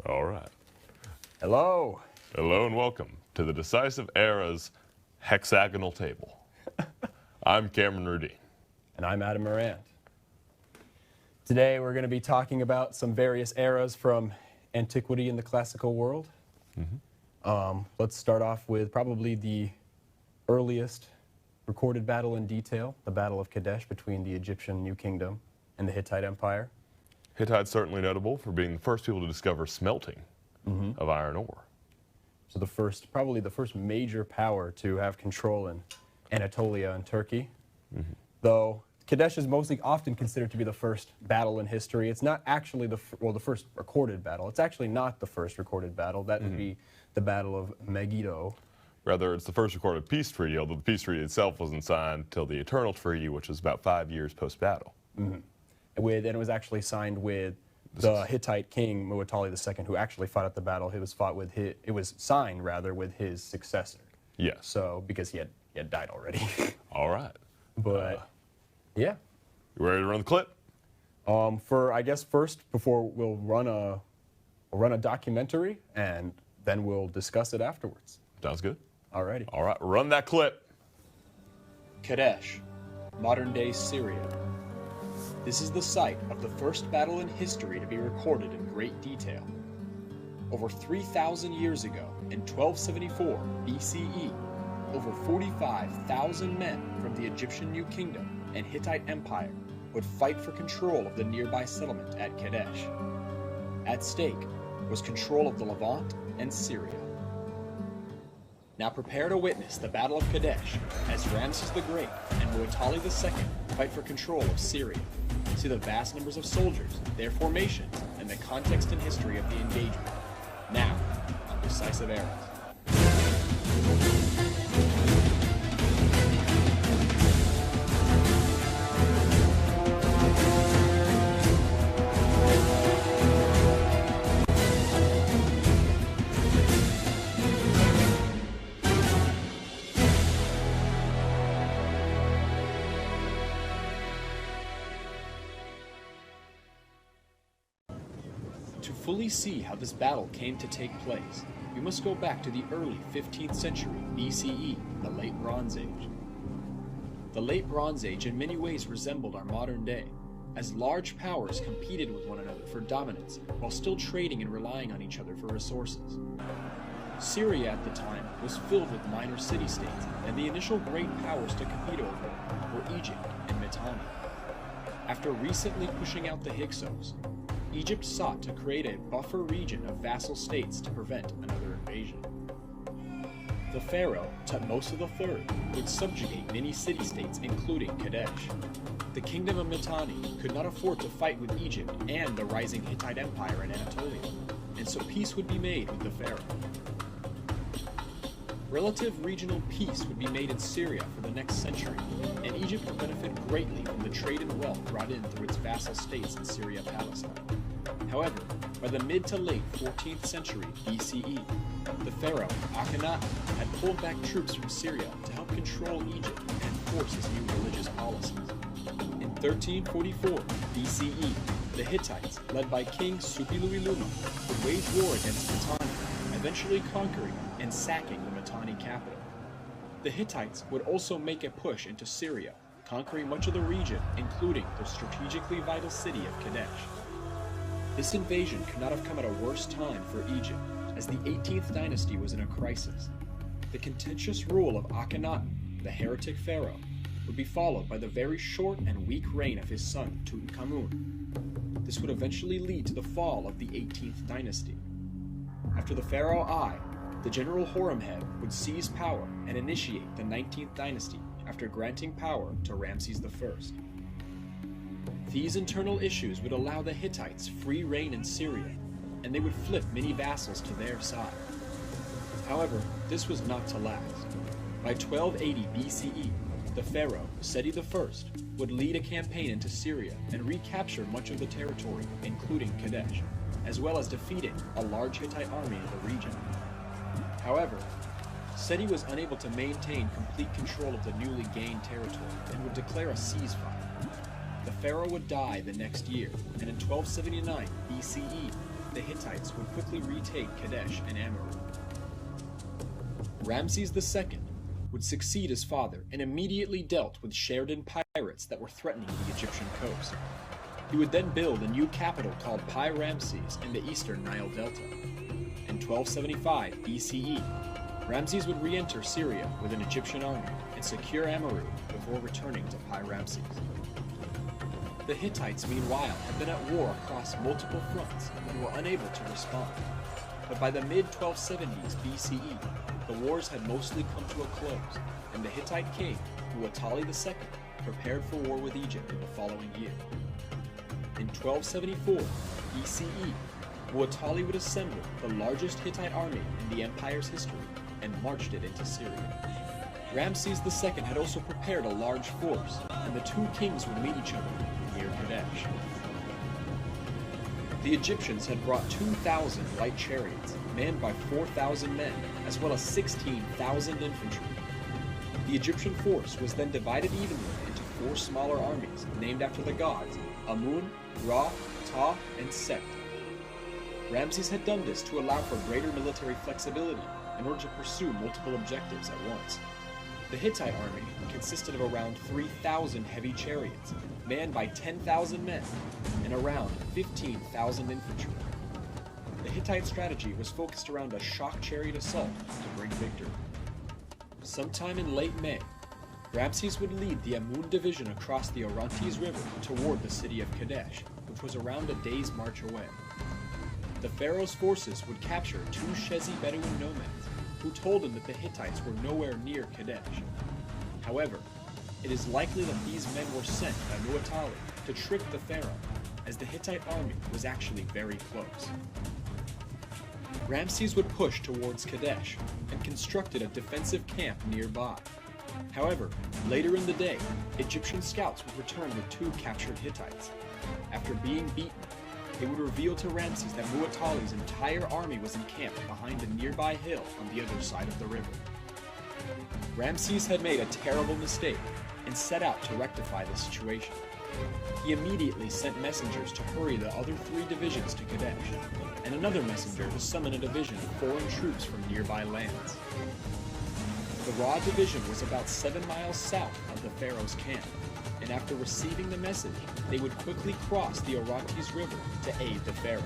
All right. Hello. Hello and welcome to the Decisive Eras hexagonal table. I'm Cameron Rudy. And I'm Adam Morant. Today we're going to be talking about some various eras from antiquity in the classical world. Let's start off with probably the earliest recorded battle in detail, the Battle of Kadesh between the Egyptian New Kingdom and the Hittite Empire. Hittites certainly notable for being the first people to discover smelting of iron ore. So probably the first major power to have control in Anatolia and Turkey. Though Kadesh is mostly often considered to be the first battle in history. It's not actually the first recorded battle. It's actually not the first recorded battle. That would be the Battle of Megiddo. Rather, it's the first recorded peace treaty, although the peace treaty itself wasn't signed till the Eternal Treaty, which was about 5 years post-battle. And it was actually signed with the Hittite king Muwatalli II, who actually fought at the battle. It was signed rather with his successor. Yes. So because he had died already. All right. But yeah. You ready to run the clip? I guess first before we'll run a documentary and then we'll discuss it afterwards. Sounds good. Alrighty. All right, run that clip. Kadesh, modern-day Syria. This is the site of the first battle in history to be recorded in great detail. Over 3,000 years ago, in 1274 BCE, over 45,000 men from the Egyptian New Kingdom and Hittite Empire would fight for control of the nearby settlement at Kadesh. At stake was control of the Levant and Syria. Now prepare to witness the Battle of Kadesh as Ramses the Great and Muwatalli II fight for control of Syria. See the vast numbers of soldiers, their formations, and the context and history of the engagement. Now, on Decisive Eras. To fully see how this battle came to take place, we must go back to the early 15th century BCE, the Late Bronze Age. The Late Bronze Age in many ways resembled our modern day, as large powers competed with one another for dominance while still trading and relying on each other for resources. Syria at the time was filled with minor city-states, and the initial great powers to compete over were Egypt and Mitanni. After recently pushing out the Hyksos, Egypt sought to create a buffer region of vassal states to prevent another invasion. The pharaoh, Thutmose III, would subjugate many city-states including Kadesh. The kingdom of Mitanni could not afford to fight with Egypt and the rising Hittite Empire in Anatolia, and so peace would be made with the pharaoh. Relative regional peace would be made in Syria for the next century, and Egypt would benefit greatly from the trade and wealth brought in through its vassal states in Syria-Palestine. However, by the mid to late 14th century BCE, the pharaoh, Akhenaten, had pulled back troops from Syria to help control Egypt and enforce his new religious policies. In 1344 BCE, the Hittites, led by King Suppiluliuma, would wage war against Mitanni, eventually conquering and sacking the Mitanni capital. The Hittites would also make a push into Syria, conquering much of the region, including the strategically vital city of Kadesh. This invasion could not have come at a worse time for Egypt, as the 18th dynasty was in a crisis. The contentious rule of Akhenaten, the heretic pharaoh, would be followed by the very short and weak reign of his son Tutankhamun. This would eventually lead to the fall of the 18th dynasty. After the pharaoh Ai, the general Horemheb would seize power and initiate the 19th dynasty after granting power to Ramses I. These internal issues would allow the Hittites free reign in Syria, and they would flip many vassals to their side. However, this was not to last. By 1280 BCE, the pharaoh, Seti I, would lead a campaign into Syria and recapture much of the territory, including Kadesh, as well as defeating a large Hittite army in the region. However, Seti was unable to maintain complete control of the newly gained territory and would declare a ceasefire. The pharaoh would die the next year, and in 1279 BCE, the Hittites would quickly retake Kadesh and Amurru. Ramses II would succeed his father and immediately dealt with Sheridan pirates that were threatening the Egyptian coast. He would then build a new capital called Pi-Ramses in the eastern Nile Delta. In 1275 BCE, Ramses would re-enter Syria with an Egyptian army and secure Amurru before returning to Pi-Ramses. The Hittites, meanwhile, had been at war across multiple fronts and were unable to respond. But by the mid-1270s BCE, the wars had mostly come to a close, and the Hittite king, Muwatalli II, prepared for war with Egypt in the following year. In 1274 BCE, Muwatalli would assemble the largest Hittite army in the empire's history and marched it into Syria. Ramses II had also prepared a large force, and the two kings would meet each other near Kadesh. The Egyptians had brought 2,000 light chariots, manned by 4,000 men, as well as 16,000 infantry. The Egyptian force was then divided evenly into 4 smaller armies, named after the gods Amun, Ra, Ta, and Set. Ramses had done this to allow for greater military flexibility in order to pursue multiple objectives at once. The Hittite army consisted of around 3,000 heavy chariots, manned by 10,000 men, and around 15,000 infantry. The Hittite strategy was focused around a shock chariot assault to bring victory. Sometime in late May, Ramses would lead the Amun division across the Orontes River toward the city of Kadesh, which was around a day's march away. The pharaoh's forces would capture 2 Shezi Bedouin nomads, who told him that the Hittites were nowhere near Kadesh. However, it is likely that these men were sent by Muwatalli to trick the pharaoh, as the Hittite army was actually very close. Ramses would push towards Kadesh and constructed a defensive camp nearby. However, later in the day, Egyptian scouts would return with 2 captured Hittites. After being beaten, they would reveal to Ramses that Muwatalli's entire army was encamped behind a nearby hill on the other side of the river. Ramses had made a terrible mistake and set out to rectify the situation. He immediately sent messengers to hurry the other 3 divisions to Kadesh, and another messenger to summon a division of foreign troops from nearby lands. The Ra division was about 7 miles south of the pharaoh's camp, and after receiving the message, they would quickly cross the Orontes River to aid the pharaoh.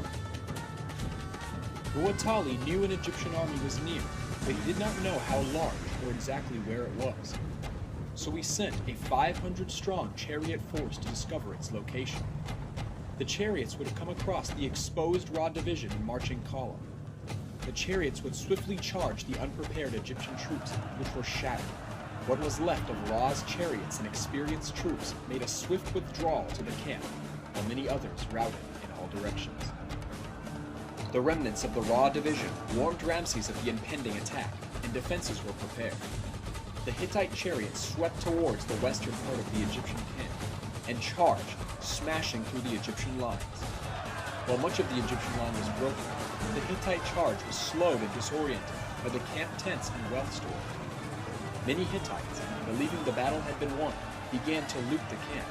Muwatalli knew an Egyptian army was near, but he did not know how large or exactly where it was. So he sent a 500-strong chariot force to discover its location. The chariots would come across the exposed Ra division in marching column. The chariots would swiftly charge the unprepared Egyptian troops, which were shattered. What was left of Ra's chariots and experienced troops made a swift withdrawal to the camp, while many others routed in all directions. The remnants of the Ra division warned Ramses of the impending attack, and defenses were prepared. The Hittite chariots swept towards the western part of the Egyptian camp, and charged, smashing through the Egyptian lines. While much of the Egyptian line was broken, the Hittite charge was slowed and disoriented by the camp tents and wealth stores. Many Hittites, believing the battle had been won, began to loot the camp.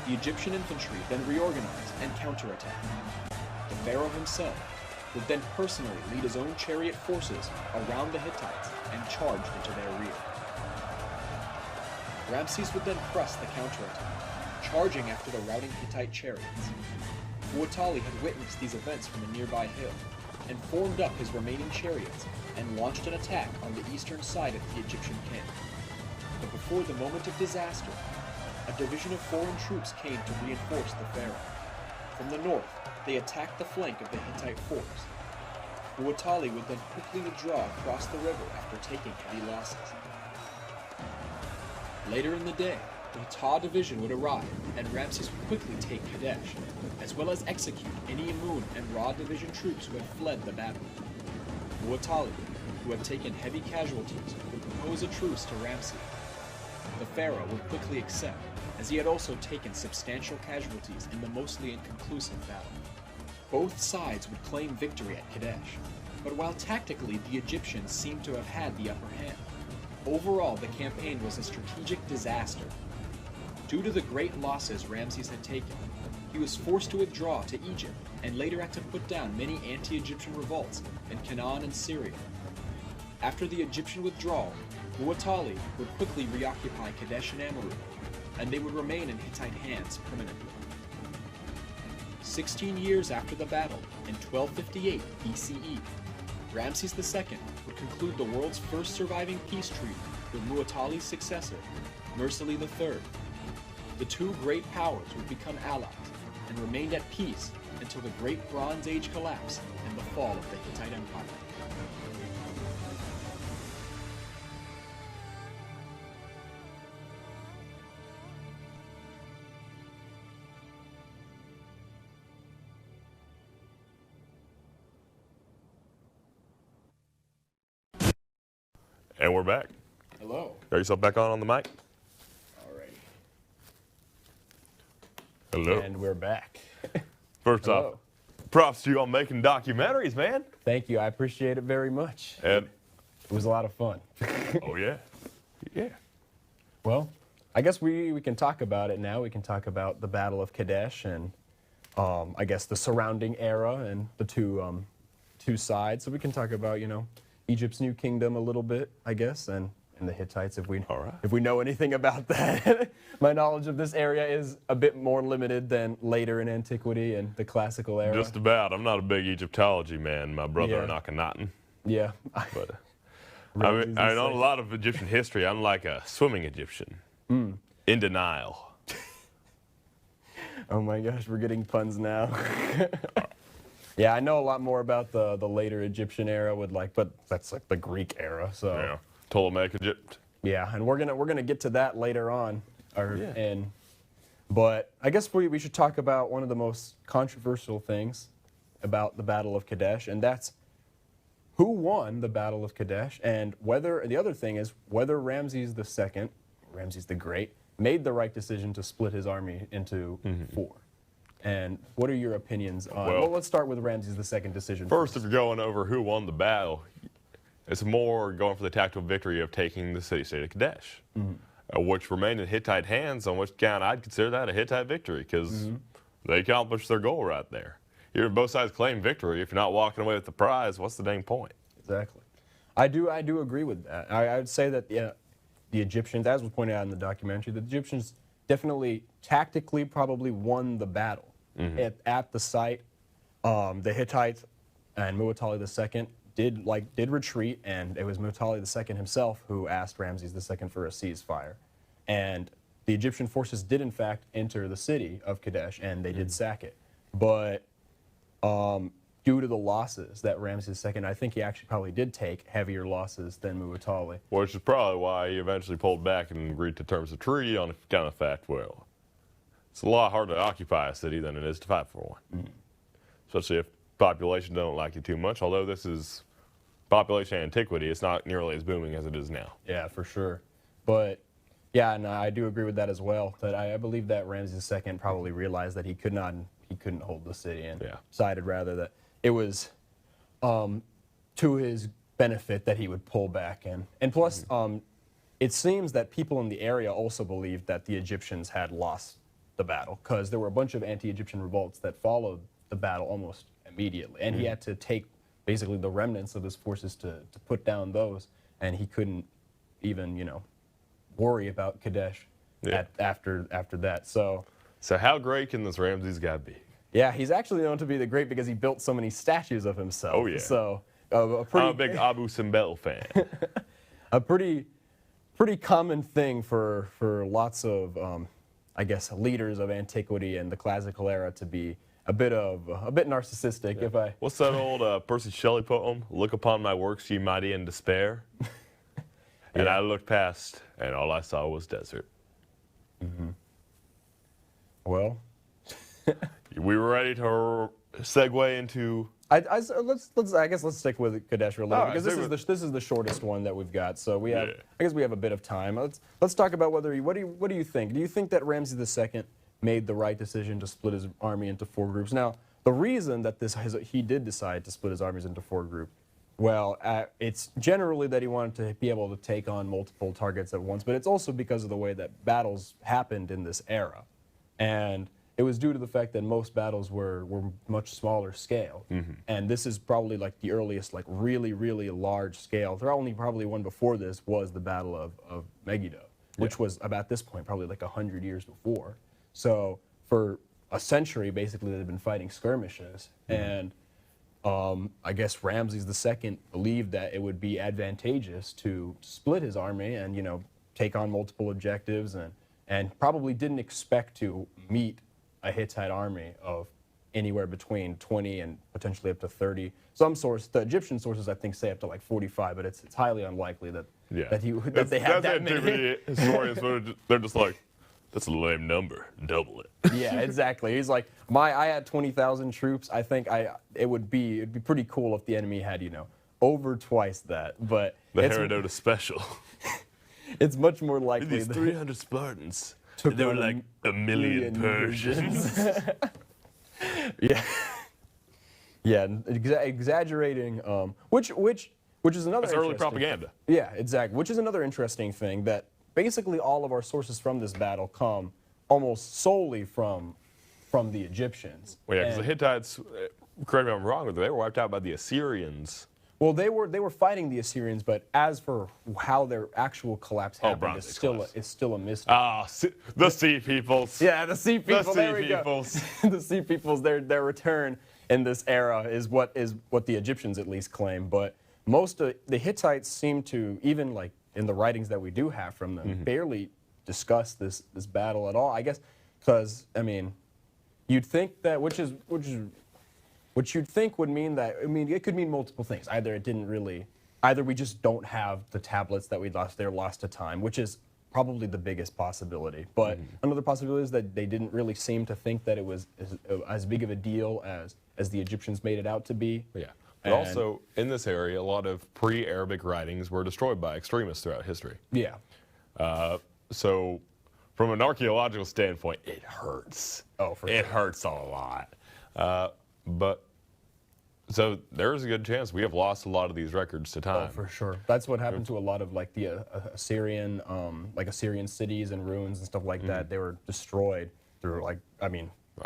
The Egyptian infantry then reorganized and counterattacked. The pharaoh himself would then personally lead his own chariot forces around the Hittites and charged into their rear. Ramses would then press the counterattack, charging after the routing Hittite chariots. Muwatalli had witnessed these events from a nearby hill, and formed up his remaining chariots and launched an attack on the eastern side of the Egyptian camp. But before the moment of disaster, a division of foreign troops came to reinforce the pharaoh. From the north, they attacked the flank of the Hittite force. Muwatalli would then quickly withdraw across the river after taking heavy losses. Later in the day, the Ta division would arrive, and Ramses would quickly take Kadesh, as well as execute any Amun and Ra division troops who had fled the battle. Muwatalli, who had taken heavy casualties, would propose a truce to Ramses. The pharaoh would quickly accept, as he had also taken substantial casualties in the mostly inconclusive battle. Both sides would claim victory at Kadesh, but while tactically the Egyptians seemed to have had the upper hand, overall the campaign was a strategic disaster. Due to the great losses Ramses had taken, he was forced to withdraw to Egypt and later had to put down many anti-Egyptian revolts in Canaan and Syria. After the Egyptian withdrawal, Muwatalli would quickly reoccupy Kadesh and Amurru, and they would remain in Hittite hands permanently. 16 years after the battle, in 1258 BCE, Ramses II would conclude the world's first surviving peace treaty with Muwatalli's successor, Mursili III. The two great powers would become allies and remained at peace until the Great Bronze Age collapse and the fall of the Hittite Empire. And we're back. Hello. Got yourself back on the mic? Alrighty. Hello. And we're back. First off, Hello. props to you on making documentaries, man. Thank you. I appreciate it very much. And, It was a lot of fun. oh yeah. Yeah. Well, I guess we can talk about it now. We can talk about the Battle of Kadesh and I guess the surrounding era and the two sides. So we can talk about, Egypt's new kingdom a little bit, I guess, and the Hittites if we know anything about that. My knowledge of this area is a bit more limited than later in antiquity and the classical era. Just about. I'm not a big Egyptology man. My brother Yeah. and Akhenaten. Yeah. But Ramses I know a II. lot of Egyptian history. I'm like a swimming Egyptian. In denial. Oh my gosh, we're getting puns now. Yeah, I know a lot more about the later Egyptian era but that's like the Greek era. So Yeah. Ptolemaic Egypt. yeah, and we're gonna get to that later on. Yeah. But I guess we should talk about one of the most controversial things about the Battle of Kadesh, and that's who won the Battle of Kadesh, and the other thing is whether Ramses II, Ramses the Great, made the right decision to split his army into four. And what are your opinions on? Well, let's start with Ramses II decision. First, if you're going over who won the battle, it's more going for the tactical victory of taking the city-state of Kadesh, which remained in Hittite hands, on which count I'd consider that a Hittite victory because they accomplished their goal right there. Both sides claim victory. If you're not walking away with the prize, what's the dang point? Exactly. I do agree with that. I would say that the Egyptians, as was pointed out in the documentary, the Egyptians definitely tactically probably won the battle. At the site, the Hittites and Muwatalli II did retreat, and it was Muwatalli II himself who asked Ramses II for a ceasefire. And the Egyptian forces did in fact enter the city of Kadesh, and they did sack it. But due to the losses that Ramses II, I think he actually probably did take heavier losses than Muwatalli. Which is probably why he eventually pulled back and agreed to terms of treaty on account of the fact, well, it's a lot harder to occupy a city than it is to fight for one. Especially if population don't like you too much, although this is population antiquity, it's not nearly as booming as it is now. Yeah, for sure. But yeah, and I do agree with that as well. That I believe that Ramses II probably realized that he couldn't hold the city, and decided rather that it was to his benefit that he would pull back. And plus, it seems that people in the area also believed that the Egyptians had lost the battle, because there were a bunch of anti-Egyptian revolts that followed the battle almost immediately, and he had to take basically the remnants of his forces to put down those, and he couldn't even worry about Kadesh after that. So how great can this Ramses guy be? yeah, he's actually known to be the great because he built so many statues of himself. Oh yeah. So I'm a big Abu Simbel fan. a pretty common thing for lots of I guess leaders of antiquity and the classical era to be a bit narcissistic. If I What's that old Percy Shelley poem? Look upon my works, ye mighty, in despair. And I looked past, and all I saw was desert. well, We were ready to segue into. I guess let's stick with Kadesh real little, All right, because this is the shortest one that we've got. So we have I guess we have a bit of time. Let's talk about what do you think? Do you think that Ramses II made the right decision to split his army into four groups? Now, the reason that he did decide to split his armies into four groups Well, it's generally that he wanted to be able to take on multiple targets at once, but it's also because of the way that battles happened in this era. And it was due to the fact that most battles were much smaller scale. And this is probably like the earliest, like really, really large scale. There only probably one before this was the Battle of Megiddo, which was about this point probably like 100 years before. So for a century, basically, they've been fighting skirmishes. And I guess Ramses II believed that it would be advantageous to split his army and, you know, take on multiple objectives, and probably didn't expect to meet a Hittite army of anywhere between 20 and potentially up to 30. Some source, the Egyptian sources, I think, say up to like 45, but it's highly unlikely that they had that many. Historians, they're just like, that's a lame number. Double it. Yeah, exactly. He's like, I had 20,000 troops. I think it'd be pretty cool if the enemy had, you know, over twice that. But the Herodotus special. It's much more likely these 300 Spartans. They were like a million Persians. Yeah. Yeah, exaggerating, which is another. That's early propaganda. Yeah, exactly. Which is another interesting thing, that basically all of our sources from this battle come almost solely from the Egyptians. Well, yeah, because the Hittites, correct me if I'm wrong, but they were wiped out by the Assyrians. Well, they were fighting the Assyrians, but as for how their actual collapse happened, it's still a mystery. Ah, the Sea Peoples. Yeah, the Sea People. The Sea Peoples. The Sea Peoples. Their return in this era is what the Egyptians at least claim. But most of the Hittites seem to, even like in the writings that we do have from them, barely discuss this battle at all. I guess because, I mean, you'd think that which you'd think would mean that, I mean, it could mean multiple things. Either we just don't have the tablets that we lost to time, which is probably the biggest possibility. But another possibility is that they didn't really seem to think that it was as big of a deal as the Egyptians made it out to be. Yeah. But also, in this area, a lot of pre-Arabic writings were destroyed by extremists throughout history. Yeah. So, from an archaeological standpoint, it hurts. Oh, for sure. It hurts a lot. So there's a good chance we have lost a lot of these records to time. Oh, for sure. That's what happened to a lot of like the Assyrian cities and ruins and stuff like that. They were destroyed through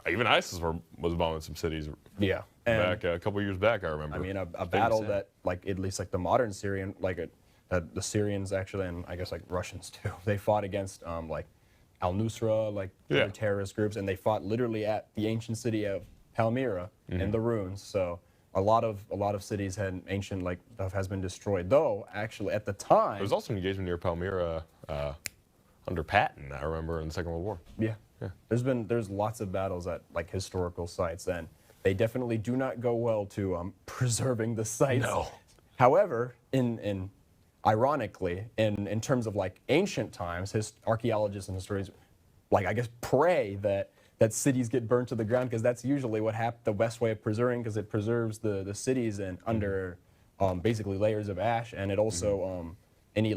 even ISIS was bombing some cities. Yeah. Back a couple years back, I remember. I mean, a battle that at least the modern Syrian, the Syrians actually, and I guess like Russians too, they fought against al-Nusra, other terrorist groups, and they fought literally at the ancient city of Palmyra in the ruins. So a lot of cities had ancient stuff has been destroyed. Though actually at the time there was also an engagement near Palmyra under Patton, I remember, in the Second World War. Yeah. There's lots of battles at historical sites, and they definitely do not go well to preserving the sites. No. However, ironically, in terms of ancient times, archaeologists and historians I guess pray that cities get burnt to the ground, because that's usually the best way of preserving, because it preserves the cities and under basically layers of ash, and it also any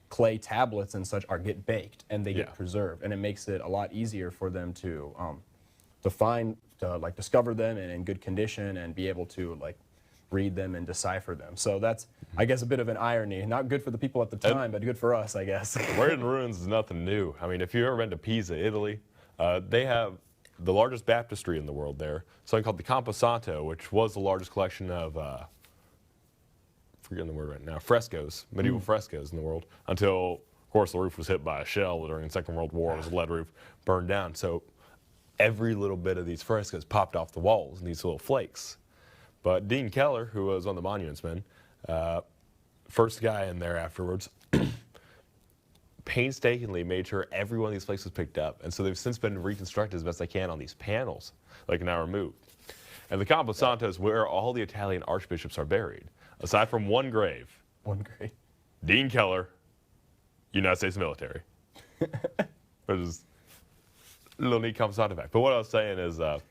clay tablets and such get baked and they get preserved, and it makes it a lot easier for them to find, discover them and in good condition and be able to read them and decipher them. So that's, I guess, a bit of an irony. Not good for the people at the time, but good for us, I guess. Raiding ruins is nothing new. I mean, if you've ever been to Pisa, Italy, they have the largest baptistry in the world there, something called the Campo Santo, which was the largest collection of, forgetting the word right now, frescoes, medieval frescoes in the world, until, of course, the roof was hit by a shell during the Second World War. It was a lead roof, burned down. So every little bit of these frescoes popped off the walls in these little flakes. But Dean Keller, who was one of the monuments men, first guy in there afterwards, painstakingly made sure every one of these flakes was picked up. And so they've since been reconstructed as best they can on these panels, now removed. And the Campo Santo is where all the Italian archbishops are buried, aside from one grave. One grave. Dean Keller, United States military. Which is a little neat Campo Santo fact. But what I was saying is the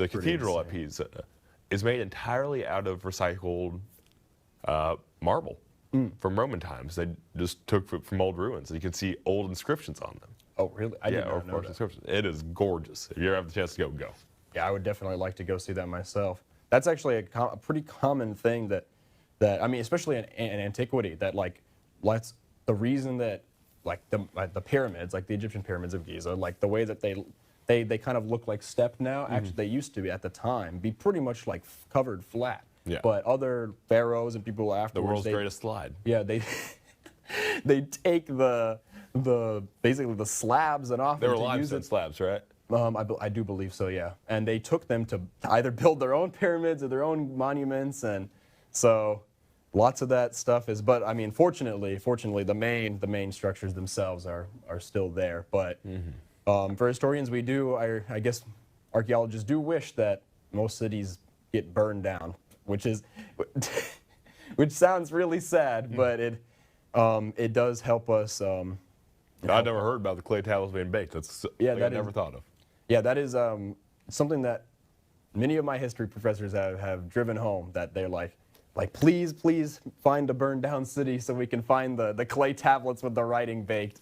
cathedral at Pisa is made entirely out of recycled marble from Roman times. They just took it from old ruins, and you can see old inscriptions on them. Oh, really? I did not know that. Inscriptions. It is gorgeous. If you ever have the chance to go, go. Yeah, I would definitely like to go see that myself. that's actually a pretty common thing that I mean, especially in antiquity, that like the reason that like the pyramids, like the Egyptian pyramids of Giza, like the way that they kind of look like stepped now. Actually, they used to be at the time be pretty much like covered flat. Yeah. But other pharaohs and people afterwards, The world's greatest slide. Yeah, they they take basically the slabs and often They were to use limestone it. slabs, right? I do believe so, yeah. And they took them to either build their own pyramids or their own monuments, and so lots of that stuff is. But I mean, fortunately, the main structures themselves are still there. But for historians, we do, I guess, archaeologists do wish that most cities get burned down, which sounds really sad, but it does help us. I'd never heard about the clay tablets being baked. That's Yeah, something I never thought of. Yeah, that is something that many of my history professors have driven home, that they're like, please find a burned down city so we can find the clay tablets with the writing baked.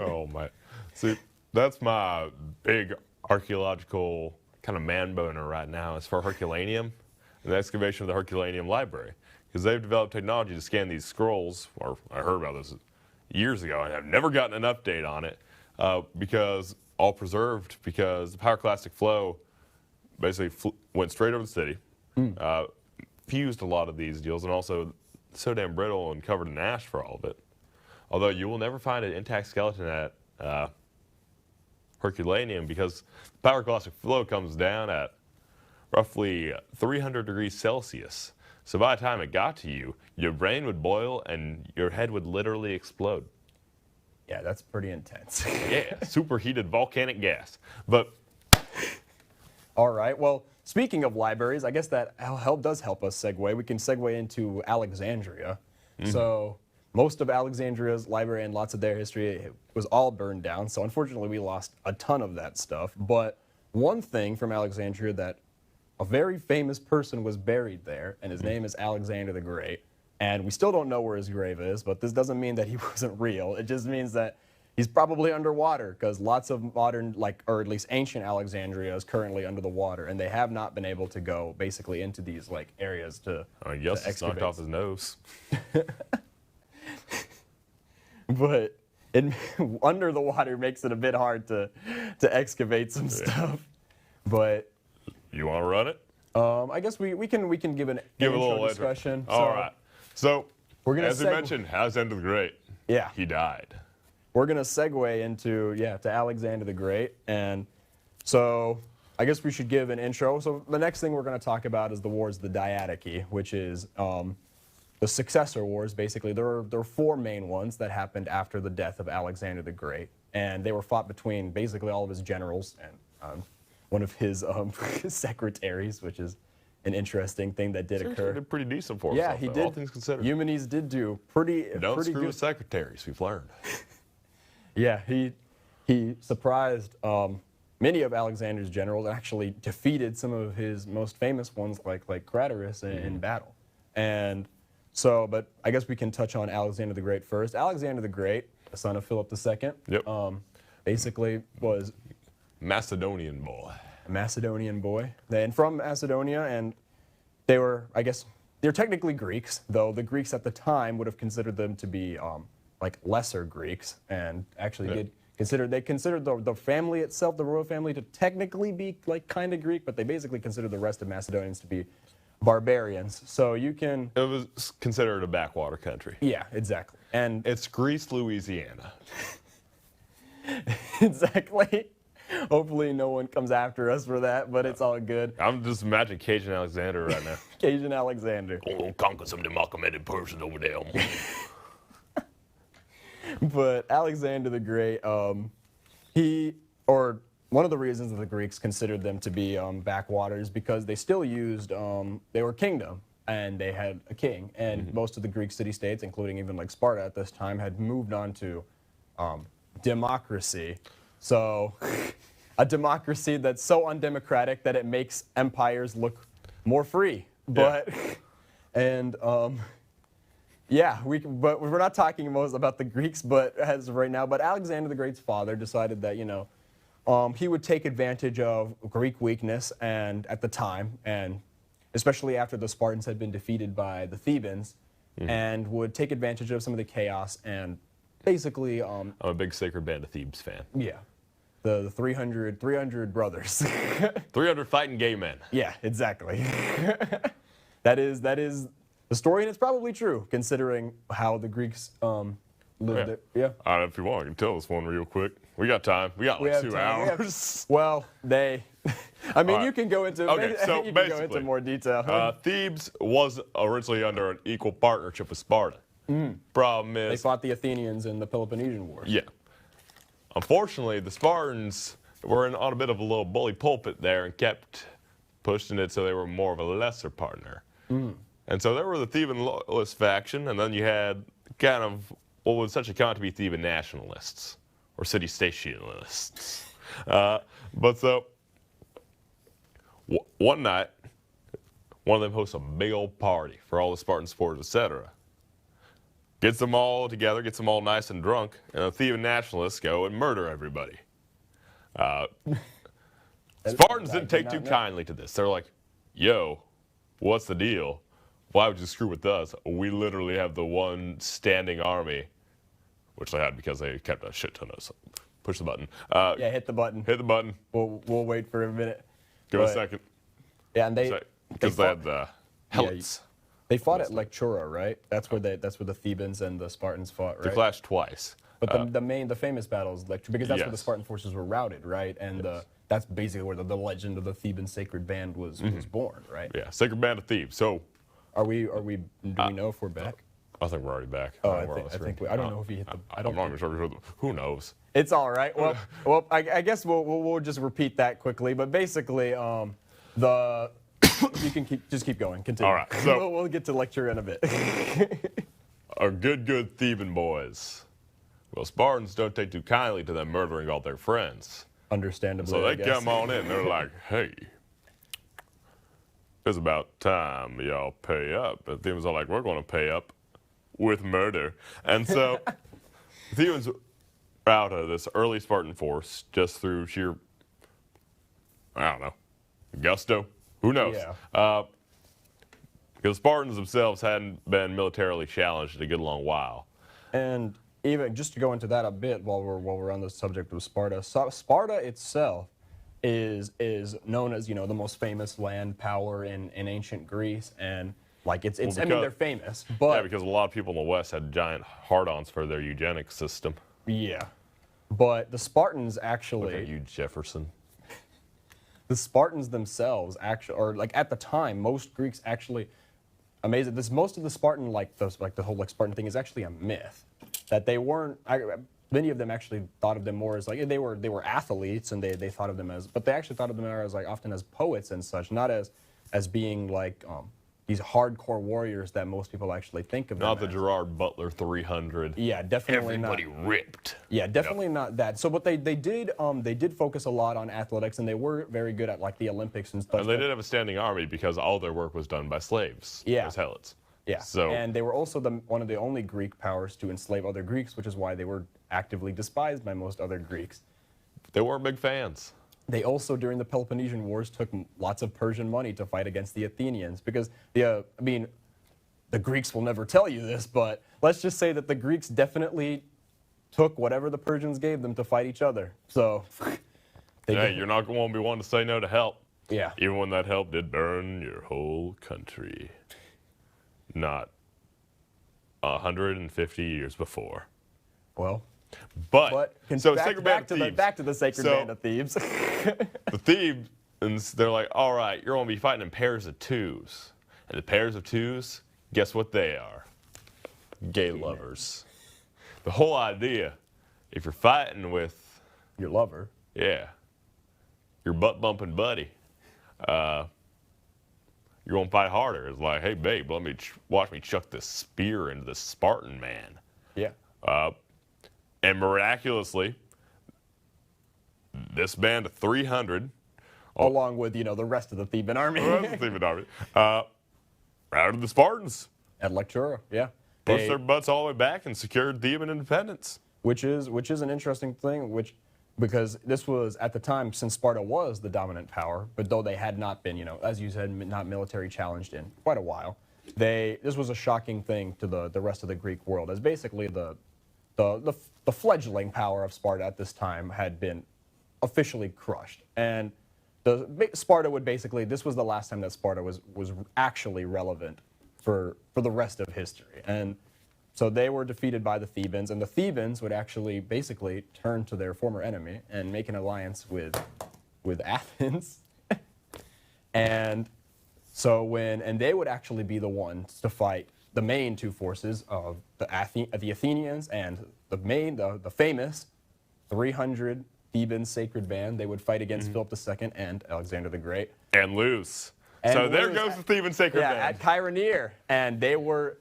Oh my! See, that's my big archaeological kind of man boner right now. Is for Herculaneum, and the excavation of the Herculaneum Library, because they've developed technology to scan these scrolls. Or I heard about this years ago, and I've never gotten an update on it because all preserved, because the pyroclastic flow basically went straight over the city, fused a lot of these deals, and also so damn brittle and covered in ash for all of it. Although you will never find an intact skeleton at Herculaneum, because the pyroclastic flow comes down at roughly 300 degrees Celsius. So by the time it got to you, your brain would boil and your head would literally explode. Yeah, that's pretty intense. Yeah, superheated volcanic gas. But all right. Well, speaking of libraries, I guess that does help us segue. We can segue into Alexandria. So most of Alexandria's library and lots of their history was all burned down. So unfortunately, we lost a ton of that stuff. But one thing from Alexandria, that a very famous person was buried there, and his name is Alexander the Great. And we still don't know where his grave is, but this doesn't mean that he wasn't real. It just means that he's probably underwater, because lots of modern, or at least ancient Alexandria is currently under the water, and they have not been able to go basically into these areas to I guess to it's knocked excavate. off his nose. But under the water makes it a bit hard to excavate some stuff. But You want to run it? I guess we can give an Give a intro little discussion. All right. So, we're gonna as we mentioned, Alexander the Great. Yeah. He died. We're going to segue into, to Alexander the Great. And so I guess we should give an intro. So the next thing we're going to talk about is the Wars of the Diadochi, which is the successor wars, basically. There are four main ones that happened after the death of Alexander the Great. And they were fought between basically all of his generals and one of his secretaries, which is an interesting thing that did occur. He did pretty decent for Yeah, himself, he though, did. all things considered. Eumenes did do pretty Don't screw good. with secretaries, we've learned. Yeah, he surprised many of Alexander's generals, and actually defeated some of his most famous ones, like Craterus in battle. And so, but I guess we can touch on Alexander the Great first. Alexander the Great, the son of Philip II, Yep. basically was Macedonian boy. a Macedonian boy. And from Macedonia, and they were, I guess, they're technically Greeks, though the Greeks at the time would have considered them to be lesser Greeks, and actually considered the family itself, the royal family, to technically be kind of Greek, but they basically considered the rest of Macedonians to be barbarians. So you can... It was considered a backwater country. Yeah, exactly. And It's Greece, Louisiana. exactly. Hopefully no one comes after us for that, but it's all good. I'm just imagining Cajun Alexander right now. Cajun Alexander. Go conquer some of them Achaemenid Persians over there. But Alexander the Great, one of the reasons that the Greeks considered them to be backwaters, because they still used, they were a kingdom, and they had a king. And most of the Greek city-states, including even Sparta at this time, had moved on to democracy. So a democracy that's so undemocratic that it makes empires look more free. But, but we're not talking most about the Greeks, but as of right now. But Alexander the Great's father decided that, he would take advantage of Greek weakness at the time, and especially after the Spartans had been defeated by the Thebans, and would take advantage of some of the chaos and basically. I'm a big Sacred Band of Thebes fan. Yeah, the 300 brothers. 300 fighting gay men. Yeah, exactly. that is the story, and it's probably true considering how the Greeks lived it. Yeah. If you want, I can tell us one real quick. We got time. We got like 2 hours. Well, I mean, you can go into so you can go into more detail. Thebes was originally under an equal partnership with Sparta. Problem is, they fought the Athenians in the Peloponnesian Wars. Yeah. Unfortunately, the Spartans were on a bit of a little bully pulpit there and kept pushing it so they were more of a lesser partner. And so there were the Theban loyalist faction, and then you had kind of what was such a count to be Theban nationalists or city-stationists. But so one night, one of them hosts a big old party for all the Spartan supporters, etc. Gets them all together, gets them all nice and drunk, and the Theban nationalists go and murder everybody. Spartans didn't take too kindly to this. They're like, yo, what's the deal? Why would you screw with us? We literally have the one standing army, which they had because they kept a shit ton of stuff. Push the button. Yeah, hit the button. Hit the button. We'll wait for a minute. Give it a second. Yeah, and because they had the Helots. They fought at Lectura, right? That's where the Thebans and the Spartans fought, right? They clashed twice. But the famous battle is Lectura, because that's where the Spartan forces were routed, right? And that's basically where the legend of the Theban Sacred Band was born, right? Yeah, Sacred Band of Thebes. So, do we know if we're back? I think we're already back. Oh, I don't know if he hit the. I'm not even sure. Who knows? It's all right. Well, I guess we'll just repeat that quickly. But basically, you can keep going. Continue. All right. So we'll get to lecture in a bit. Our good Theban boys. Well, Spartans don't take too kindly to them murdering all their friends. Understandably. So they come on in. They're like, hey, it's about time y'all pay up. The Thebans are like, we're going to pay up with murder. And so the Thebans out of this early Spartan force just through sheer, I don't know, gusto. Who knows? Yeah. Because the Spartans themselves hadn't been militarily challenged in a good long while. And even just to go into that a bit while we're on the subject of Sparta, Sparta itself is known as, the most famous land power in ancient Greece, and like it's I mean, they're famous, but yeah, because a lot of people in the West had giant hard-ons for their eugenics system. Yeah, but the Spartans actually. Look at you, Jefferson. The Spartans themselves actually, or like at the time, most Greeks actually. Amazing. Most of the Spartan, the whole Spartan thing is actually a myth. That they weren't. Many of them actually thought of them more as like they were athletes, and they thought of them as, but they actually thought of them as like often as poets and such, not as being like these hardcore warriors that most people actually think of them Not the as. Gerard Butler 300. Yeah, definitely Everybody not. ripped. Yeah, definitely not that. So, but they did focus a lot on athletics, and they were very good at like the Olympics and stuff. And they did have a standing army because all their work was done by slaves. Yeah. As Helots. Yeah. So, and they were also one of the only Greek powers to enslave other Greeks, which is why they were actively despised by most other Greeks. They weren't big fans. They also, during the Peloponnesian Wars, took lots of Persian money to fight against the Athenians because, the Greeks will never tell you this, but let's just say that the Greeks definitely took whatever the Persians gave them to fight each other. So, you're not going to be one to say no to help. Yeah. Even when that help did burn your whole country. Not 150 years before. Well. But so back to the Sacred Band of Thebes. The Thebans, they're like, all right, you're going to be fighting in pairs of twos. And the pairs of twos, guess what they are? Gay lovers. The whole idea, if you're fighting with your lover, yeah, your butt-bumping buddy, you're going to fight harder. It's like, hey, babe, watch me chuck this spear into this Spartan man. Yeah. And miraculously, this band of 300, along with the rest of the Theban army, routed the Spartans at Lectura. Yeah, pushed their butts all the way back and secured Theban independence. Which is an interesting thing. Which because this was, at the time, since Sparta was the dominant power, but though they had not been, as you said, not military challenged in quite a while, this was a shocking thing to the rest of the Greek world, as basically the fledgling power of Sparta at this time had been officially crushed. And Sparta would basically, this was the last time that Sparta was actually relevant for the rest of history. And so they were defeated by the Thebans, and the Thebans would actually basically turn to their former enemy and make an alliance with Athens. And so and they would actually be the ones to fight the main two forces of the Athenians and the famous 300 Theban sacred band. They would fight against Philip II and Alexander the Great. And lose. So there goes the Theban sacred band. Yeah, at Chaeronea. And they were,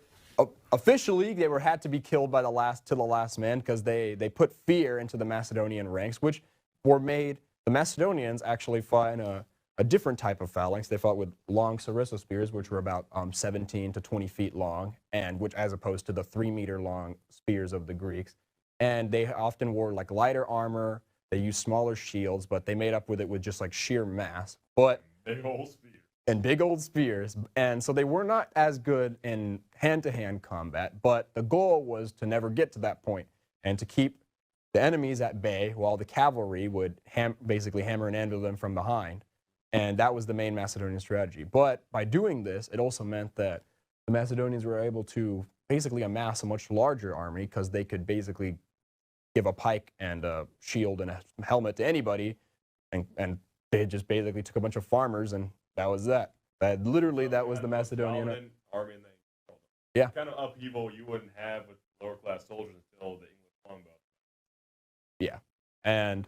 officially, had to be killed by the last man, because they put fear into the Macedonian ranks, which were made, the Macedonians actually fought in a different type of phalanx. They fought with long sarissa spears, which were about 17 to 20 feet long, and which, as opposed to the 3-meter long spears of the Greeks. And they often wore like lighter armor. They used smaller shields, but they made up with it with just like sheer mass. But big old spears. And big old spears. And so they were not as good in hand-to-hand combat, but the goal was to never get to that point and to keep the enemies at bay while the cavalry would basically hammer and anvil them from behind. And that was the main Macedonian strategy. But by doing this, it also meant that the Macedonians were able to basically amass a much larger army, because they could basically give a pike and a shield and a helmet to anybody, and they just basically took a bunch of farmers, and that was that. That was the Macedonian army. Yeah. Kind of upheaval you wouldn't have with lower class soldiers until the English longbow. Yeah, and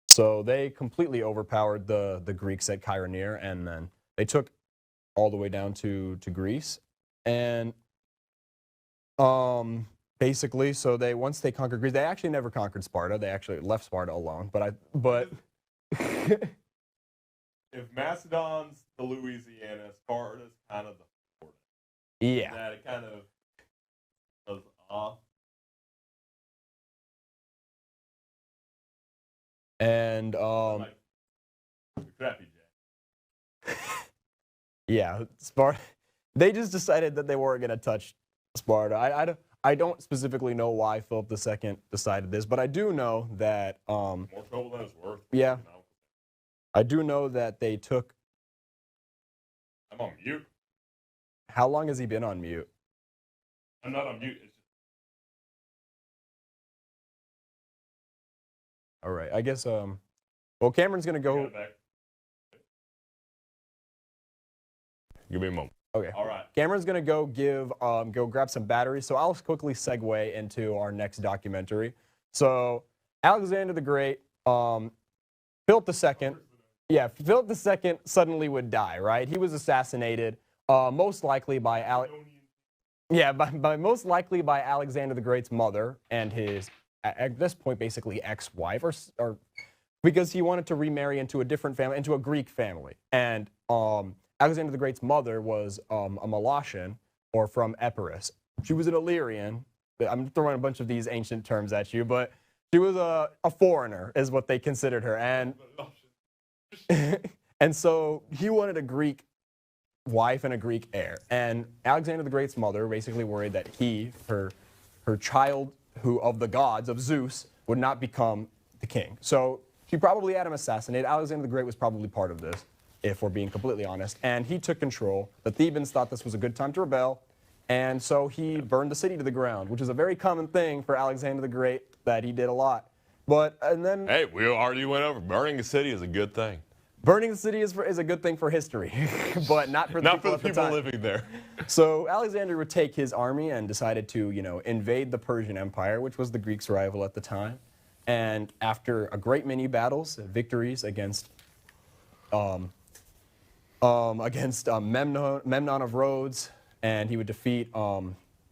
so they completely overpowered the Greeks at Chaeronea, and then they took all the way down to Greece, and basically, so once they conquered Greece, they actually never conquered Sparta. They actually left Sparta alone. But if Macedon's the Louisiana, Sparta's kind of the Florida. Yeah. That it kind of was off. And crappy Jack. Yeah, Sparta. They just decided that they weren't going to touch Sparta. I don't specifically know why Philip II decided this, but I do know that more trouble than it's worth. Yeah. I do know that they took. I'm on mute. How long has he been on mute? I'm not on mute. All right. I guess well, Cameron's gonna go. Give me a moment. Okay. All right. Cameron's gonna go go grab some batteries. So I'll quickly segue into our next documentary. So Alexander the Great, Philip II. Yeah, Philip II suddenly would die, right? He was assassinated, most likely by most likely by Alexander the Great's mother and his, at this point, basically ex-wife, or because he wanted to remarry into a different family, into a Greek family. And Alexander the Great's mother was a Meletian, or from Epirus. She was an Illyrian. I'm throwing a bunch of these ancient terms at you, but she was a foreigner, is what they considered her. And so he wanted a Greek wife and a Greek heir. And Alexander the Great's mother basically worried that her child, who of the gods, of Zeus, would not become the king. So she probably had him assassinated. Alexander the Great was probably part of this, if we're being completely honest. And he took control. The Thebans thought this was a good time to rebel. And so he burned the city to the ground, which is a very common thing for Alexander the Great that he did a lot. And then... Hey, we already went over. Burning a city is a good thing. Burning the city is a good thing for history, but not for the people living there. So Alexander would take his army and decided to, invade the Persian Empire, which was the Greeks' rival at the time. And after a great many battles, victories against Memnon of Rhodes, and he would defeat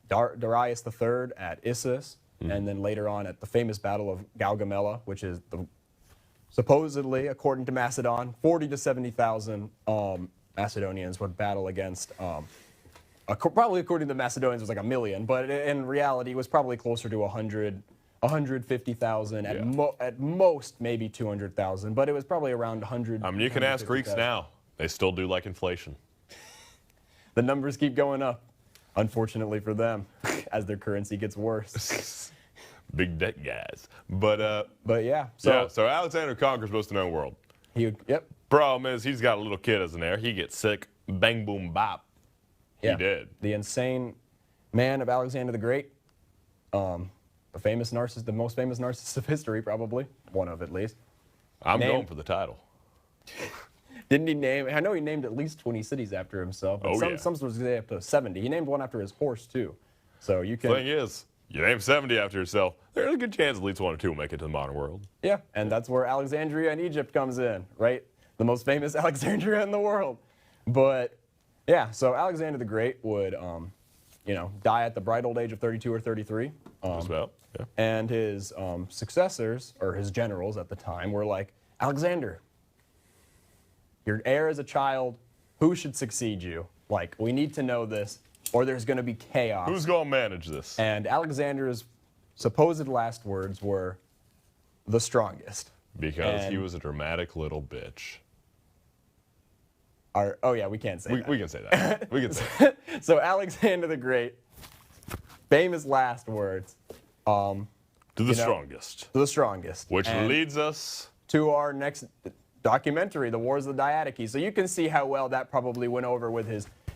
Darius III at Issus, and then later on at the famous Battle of Gaugamela, which is supposedly, according to Macedon, 40 to 70,000 Macedonians would battle against, probably according to the Macedonians, it was like 1 million, but in reality, it was probably closer to 100 150,000, at most maybe 200,000, but it was probably around 100. I mean, you can ask Greeks now. They still do like inflation. The numbers keep going up, unfortunately for them, as their currency gets worse. Big debt guys. But yeah. So Alexander conquers most of the known world. Yep. Problem is, he's got a little kid as an heir. He gets sick. Bang, boom, bop. He did. The insane man of Alexander the Great. The most famous narcissist of history, probably. One of, at least. I'm going for the title. Didn't he name? I know he named at least 20 cities after himself. But some sources say up to 70. He named one after his horse, too. So you can. The thing is, you name 70 after yourself, there's a good chance at least one or two will make it to the modern world. Yeah, and that's where Alexandria and Egypt comes in, right? The most famous Alexandria in the world. But, yeah, so Alexander the Great would, die at the bright old age of 32 or 33. Just about, yeah. And his successors, or his generals at the time, were like, Alexander, your heir is a child. Who should succeed you? Like, we need to know this, or there's going to be chaos. Who's going to manage this? And Alexander's supposed last words were, the strongest. Because he was a dramatic little bitch. We can't say that. We can say that. We can say that. So Alexander the Great, famous last words. To the strongest. To the strongest. Which leads us to our next documentary, The Wars of the Diadochi. So you can see how well that probably went over with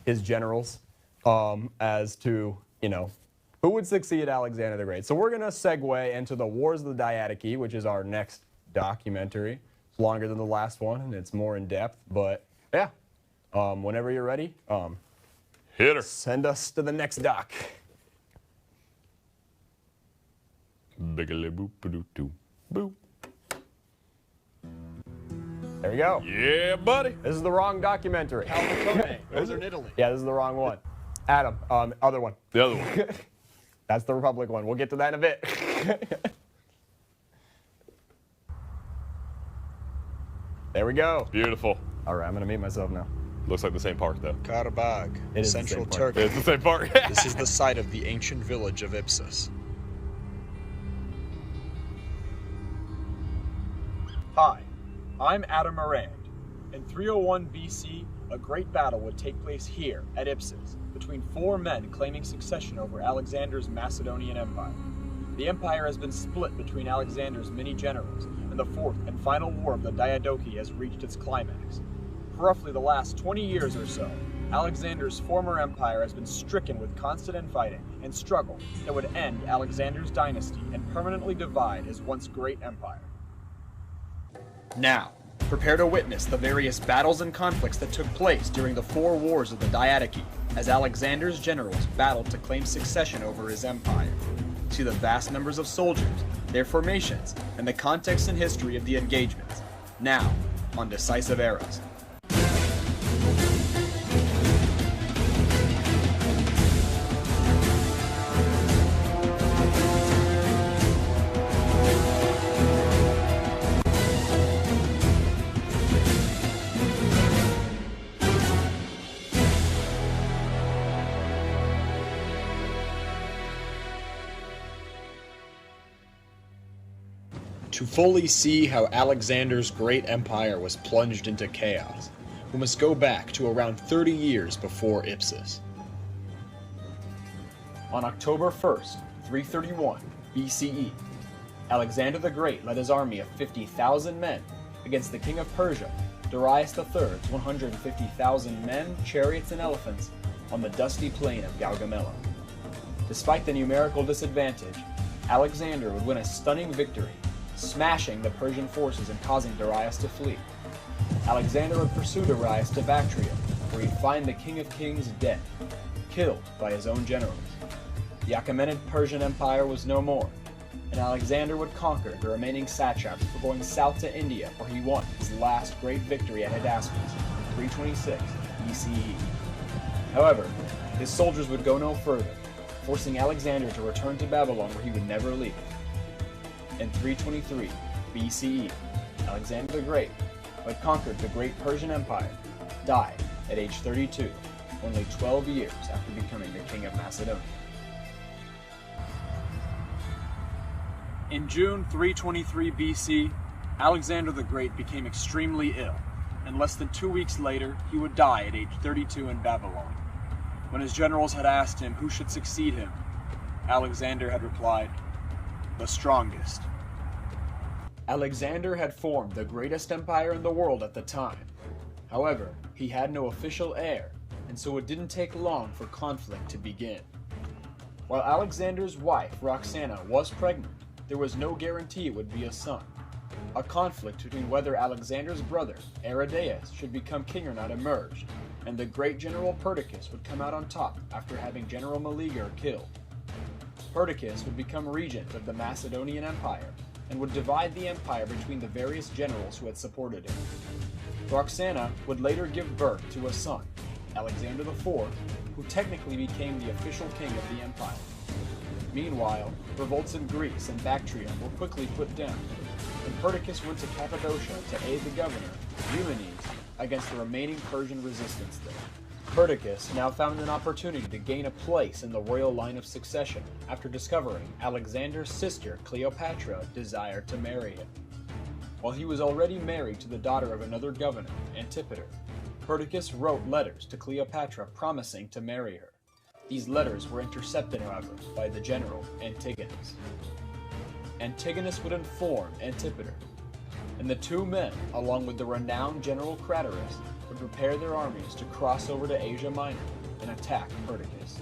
his generals as to, who would succeed Alexander the Great. So we're going to segue into The Wars of the Diadochi, which is our next documentary. It's longer than the last one, and it's more in depth. But, yeah, whenever you're ready, hit her. Send us to the next doc. Biggly boop doo doo boop. There we go. Yeah, buddy. This is the wrong documentary. Northern Italy. Yeah, this is the wrong one. Adam, other one. The other one. That's the Republic one. We'll get to that in a bit. There we go. Beautiful. All right, I'm going to mute myself now. Looks like the same park, though. Karabag, Central Turkey. It's the same park. This is the site of the ancient village of Ipsus. Hi, I'm Adam Morand. In 301 BC, a great battle would take place here at Ipsus between four men claiming succession over Alexander's Macedonian Empire. The empire has been split between Alexander's many generals, and the fourth and final war of the Diadochi has reached its climax. For roughly the last 20 years or so, Alexander's former empire has been stricken with constant infighting and struggle that would end Alexander's dynasty and permanently divide his once great empire. Now, prepare to witness the various battles and conflicts that took place during the four wars of the Diadochi, as Alexander's generals battled to claim succession over his empire. See the vast numbers of soldiers, their formations, and the context and history of the engagements. Now, on Decisive Eras. To fully see how Alexander's great empire was plunged into chaos, we must go back to around 30 years before Ipsus. On October 1st, 331 BCE, Alexander the Great led his army of 50,000 men against the king of Persia, Darius III's 150,000 men, chariots, and elephants on the dusty plain of Gaugamela. Despite the numerical disadvantage, Alexander would win a stunning victory, smashing the Persian forces and causing Darius to flee. Alexander would pursue Darius to Bactria, where he'd find the King of Kings dead, killed by his own generals. The Achaemenid Persian Empire was no more, and Alexander would conquer the remaining satraps before going south to India, where he won his last great victory at Hydaspes in 326 BCE. However, his soldiers would go no further, forcing Alexander to return to Babylon, where he would never leave. In 323 BCE, Alexander the Great, who had conquered the great Persian Empire, died at age 32, only 12 years after becoming the king of Macedonia. In June 323 BC, Alexander the Great became extremely ill, and less than 2 weeks later, he would die at age 32 in Babylon. When his generals had asked him who should succeed him, Alexander had replied, "The strongest." Alexander had formed the greatest empire in the world at the time. However, he had no official heir, and so it didn't take long for conflict to begin. While Alexander's wife, Roxana, was pregnant, there was no guarantee it would be a son. A conflict between whether Alexander's brother, Aridaeus, should become king or not emerged, and the great general Perdiccas would come out on top after having General Meleager killed. Perdiccas would become regent of the Macedonian Empire, and would divide the empire between the various generals who had supported him. Roxana would later give birth to a son, Alexander IV, who technically became the official king of the empire. Meanwhile, revolts in Greece and Bactria were quickly put down, and Perdiccas went to Cappadocia to aid the governor, Eumenes, against the remaining Persian resistance there. Perdiccas now found an opportunity to gain a place in the royal line of succession after discovering Alexander's sister Cleopatra desired to marry him. While he was already married to the daughter of another governor, Antipater, Perdiccas wrote letters to Cleopatra promising to marry her. These letters were intercepted, however, by the general Antigonus. Antigonus would inform Antipater, and the two men, along with the renowned general Craterus, would prepare their armies to cross over to Asia Minor and attack Perdiccas.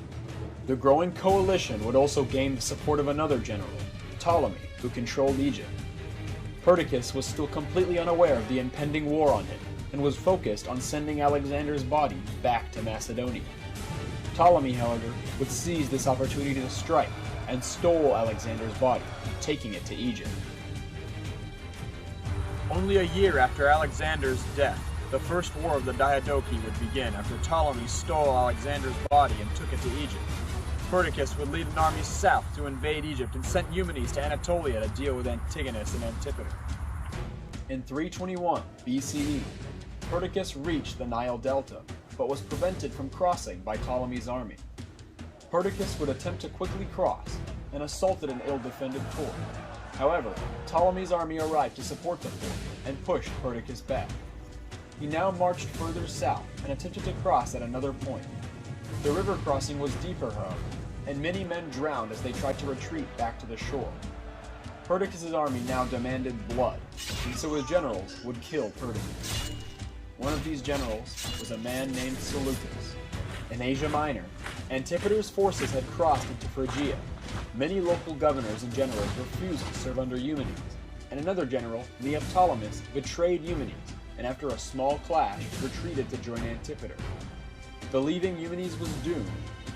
The growing coalition would also gain the support of another general, Ptolemy, who controlled Egypt. Perdiccas was still completely unaware of the impending war on him, and was focused on sending Alexander's body back to Macedonia. Ptolemy, however, would seize this opportunity to strike, and stole Alexander's body, taking it to Egypt. Only a year after Alexander's death, the First War of the Diadochi would begin after Ptolemy stole Alexander's body and took it to Egypt. Perdiccas would lead an army south to invade Egypt and sent Eumenes to Anatolia to deal with Antigonus and Antipater. In 321 BCE, Perdiccas reached the Nile Delta, but was prevented from crossing by Ptolemy's army. Perdiccas would attempt to quickly cross, and assaulted an ill-defended fort. However, Ptolemy's army arrived to support the fort, and pushed Perdiccas back. He now marched further south, and attempted to cross at another point. The river crossing was deeper, however, and many men drowned as they tried to retreat back to the shore. Perdiccas' army now demanded blood, and so his generals would kill Perdiccas. One of these generals was a man named Seleucus. In Asia Minor, Antipater's forces had crossed into Phrygia. Many local governors and generals refused to serve under Eumenes, and another general, Neoptolemus, betrayed Eumenes, and after a small clash, retreated to join Antipater. Believing Eumenes was doomed,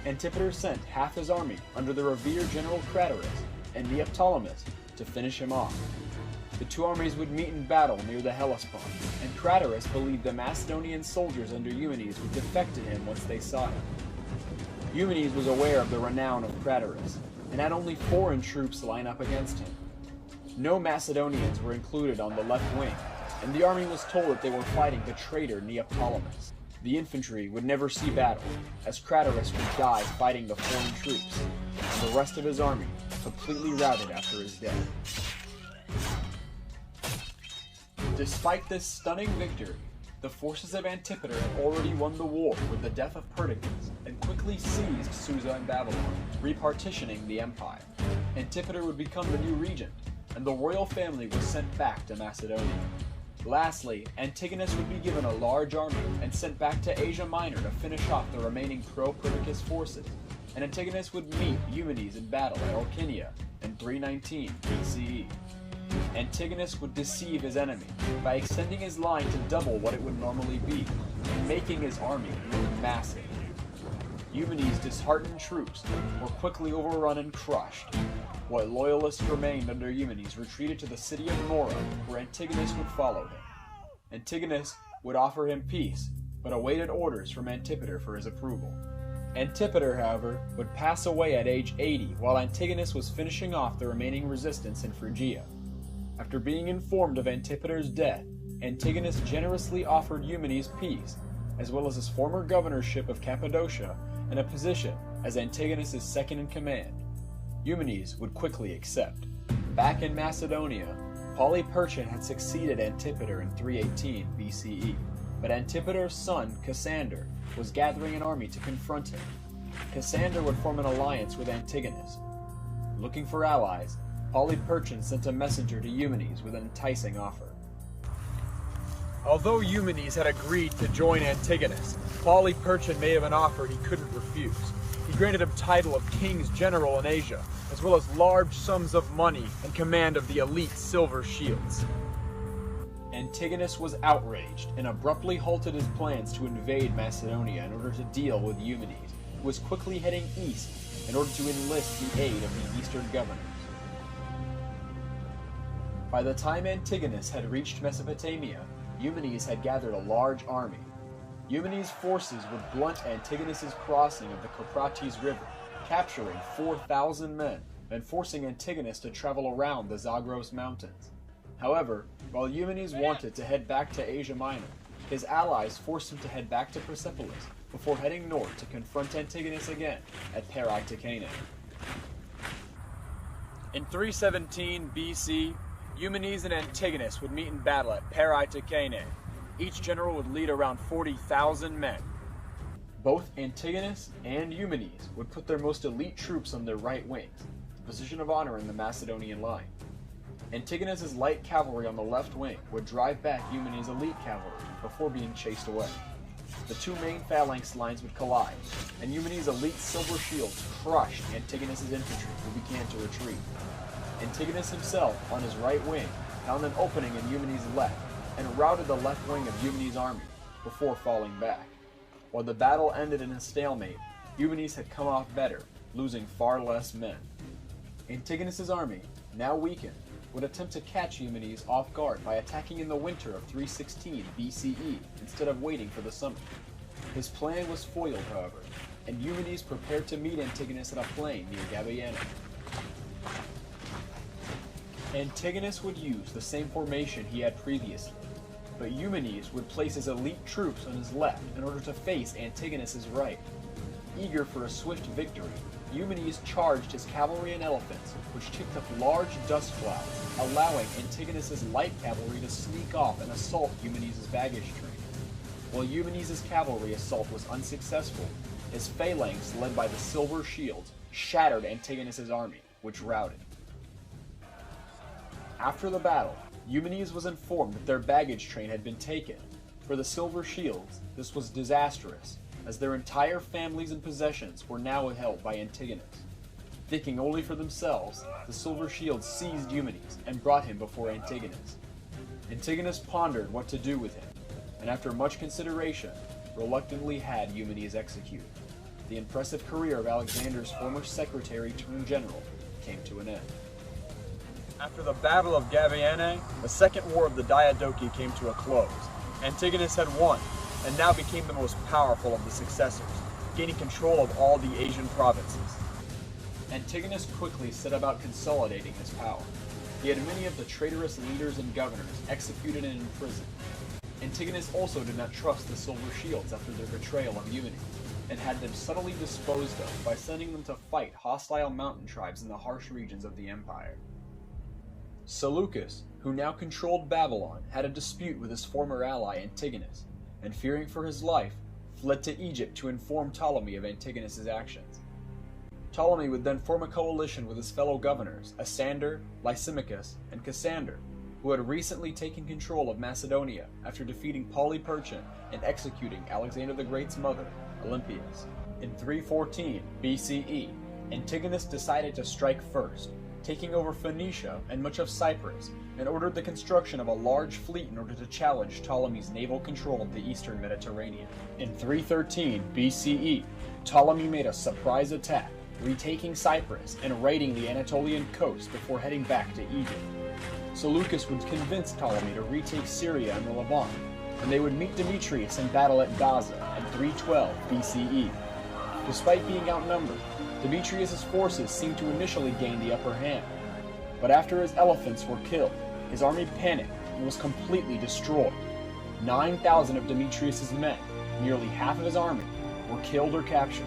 Antipater sent half his army under the revered general Craterus and Neoptolemus to finish him off. The two armies would meet in battle near the Hellespont, and Craterus believed the Macedonian soldiers under Eumenes would defect to him once they saw him. Eumenes was aware of the renown of Craterus, and had only foreign troops line up against him. No Macedonians were included on the left wing, and the army was told that they were fighting the traitor Neoptolemus. The infantry would never see battle, as Craterus would die fighting the foreign troops, and the rest of his army completely routed after his death. Despite this stunning victory, the forces of Antipater had already won the war with the death of Perdiccas, and quickly seized Susa and Babylon, repartitioning the empire. Antipater would become the new regent, and the royal family was sent back to Macedonia. Lastly, Antigonus would be given a large army and sent back to Asia Minor to finish off the remaining pro-Perdiccas forces, and Antigonus would meet Eumenes in battle at Orcynia in 319 BCE. Antigonus would deceive his enemy by extending his line to double what it would normally be, and making his army look massive. Eumenes' disheartened troops were quickly overrun and crushed. What loyalists remained under Eumenes retreated to the city of Nora, where Antigonus would follow him. Antigonus would offer him peace, but awaited orders from Antipater for his approval. Antipater, however, would pass away at age 80 while Antigonus was finishing off the remaining resistance in Phrygia. After being informed of Antipater's death, Antigonus generously offered Eumenes peace, as well as his former governorship of Cappadocia and a position as Antigonus' second in command. Eumenes would quickly accept. Back in Macedonia, Polyperchon had succeeded Antipater in 318 BCE, but Antipater's son, Cassander, was gathering an army to confront him. Cassander would form an alliance with Antigonus. Looking for allies, Polyperchon sent a messenger to Eumenes with an enticing offer. Although Eumenes had agreed to join Antigonus, Polyperchon made him an offer he couldn't refuse. He granted him title of King's General in Asia, as well as large sums of money and command of the elite silver shields. Antigonus was outraged and abruptly halted his plans to invade Macedonia in order to deal with Eumenes, who was quickly heading east in order to enlist the aid of the eastern governors. By the time Antigonus had reached Mesopotamia, Eumenes had gathered a large army. Eumenes' forces would blunt Antigonus's crossing of the Euphrates River, capturing 4,000 men and forcing Antigonus to travel around the Zagros Mountains. However, while Eumenes wanted to head back to Asia Minor, his allies forced him to head back to Persepolis before heading north to confront Antigonus again at Parai-Tecane. In 317 BC, Eumenes and Antigonus would meet in battle at Parai-Tecane. Each general would lead around 40,000 men. Both Antigonus and Eumenes would put their most elite troops on their right wings, the position of honor in the Macedonian line. Antigonus's light cavalry on the left wing would drive back Eumenes' elite cavalry before being chased away. The two main phalanx lines would collide, and Eumenes' elite silver shields crushed Antigonus's infantry, who began to retreat. Antigonus himself, on his right wing, found an opening in Eumenes' left, and routed the left wing of Eumenes' army before falling back. While the battle ended in a stalemate, Eumenes had come off better, losing far less men. Antigonus' army, now weakened, would attempt to catch Eumenes off guard by attacking in the winter of 316 BCE instead of waiting for the summer. His plan was foiled, however, and Eumenes prepared to meet Antigonus at a plain near Gabiana. Antigonus would use the same formation he had previously, but Eumenes would place his elite troops on his left in order to face Antigonus' right. Eager for a swift victory, Eumenes charged his cavalry and elephants, which kicked up large dust clouds, allowing Antigonus' light cavalry to sneak off and assault Eumenes' baggage train. While Eumenes' cavalry assault was unsuccessful, his phalanx, led by the silver shields, shattered Antigonus' army, which routed. After the battle, Eumenes was informed that their baggage train had been taken. For the silver shields, this was disastrous, as their entire families and possessions were now held by Antigonus. Thinking only for themselves, the silver shields seized Eumenes and brought him before Antigonus. Antigonus pondered what to do with him, and after much consideration, reluctantly had Eumenes executed. The impressive career of Alexander's former secretary turned general came to an end. After the Battle of Gabiana, the Second War of the Diadochi came to a close. Antigonus had won, and now became the most powerful of the successors, gaining control of all the Asian provinces. Antigonus quickly set about consolidating his power. He had many of the traitorous leaders and governors executed and imprisoned. Antigonus also did not trust the silver shields after their betrayal of Eumenes, and had them subtly disposed of by sending them to fight hostile mountain tribes in the harsh regions of the empire. Seleucus, who now controlled Babylon, had a dispute with his former ally Antigonus, and fearing for his life, fled to Egypt to inform Ptolemy of Antigonus' actions. Ptolemy would then form a coalition with his fellow governors, Asander, Lysimachus, and Cassander, who had recently taken control of Macedonia after defeating Polyperchon and executing Alexander the Great's mother, Olympias. In 314 BCE, Antigonus decided to strike first, taking over Phoenicia and much of Cyprus, and ordered the construction of a large fleet in order to challenge Ptolemy's naval control of the eastern Mediterranean. In 313 BCE, Ptolemy made a surprise attack, retaking Cyprus and raiding the Anatolian coast before heading back to Egypt. Seleucus would convince Ptolemy to retake Syria and the Levant, and they would meet Demetrius in battle at Gaza in 312 BCE. Despite being outnumbered, Demetrius' forces seemed to initially gain the upper hand, but after his elephants were killed, his army panicked and was completely destroyed. 9,000 of Demetrius' men, nearly half of his army, were killed or captured.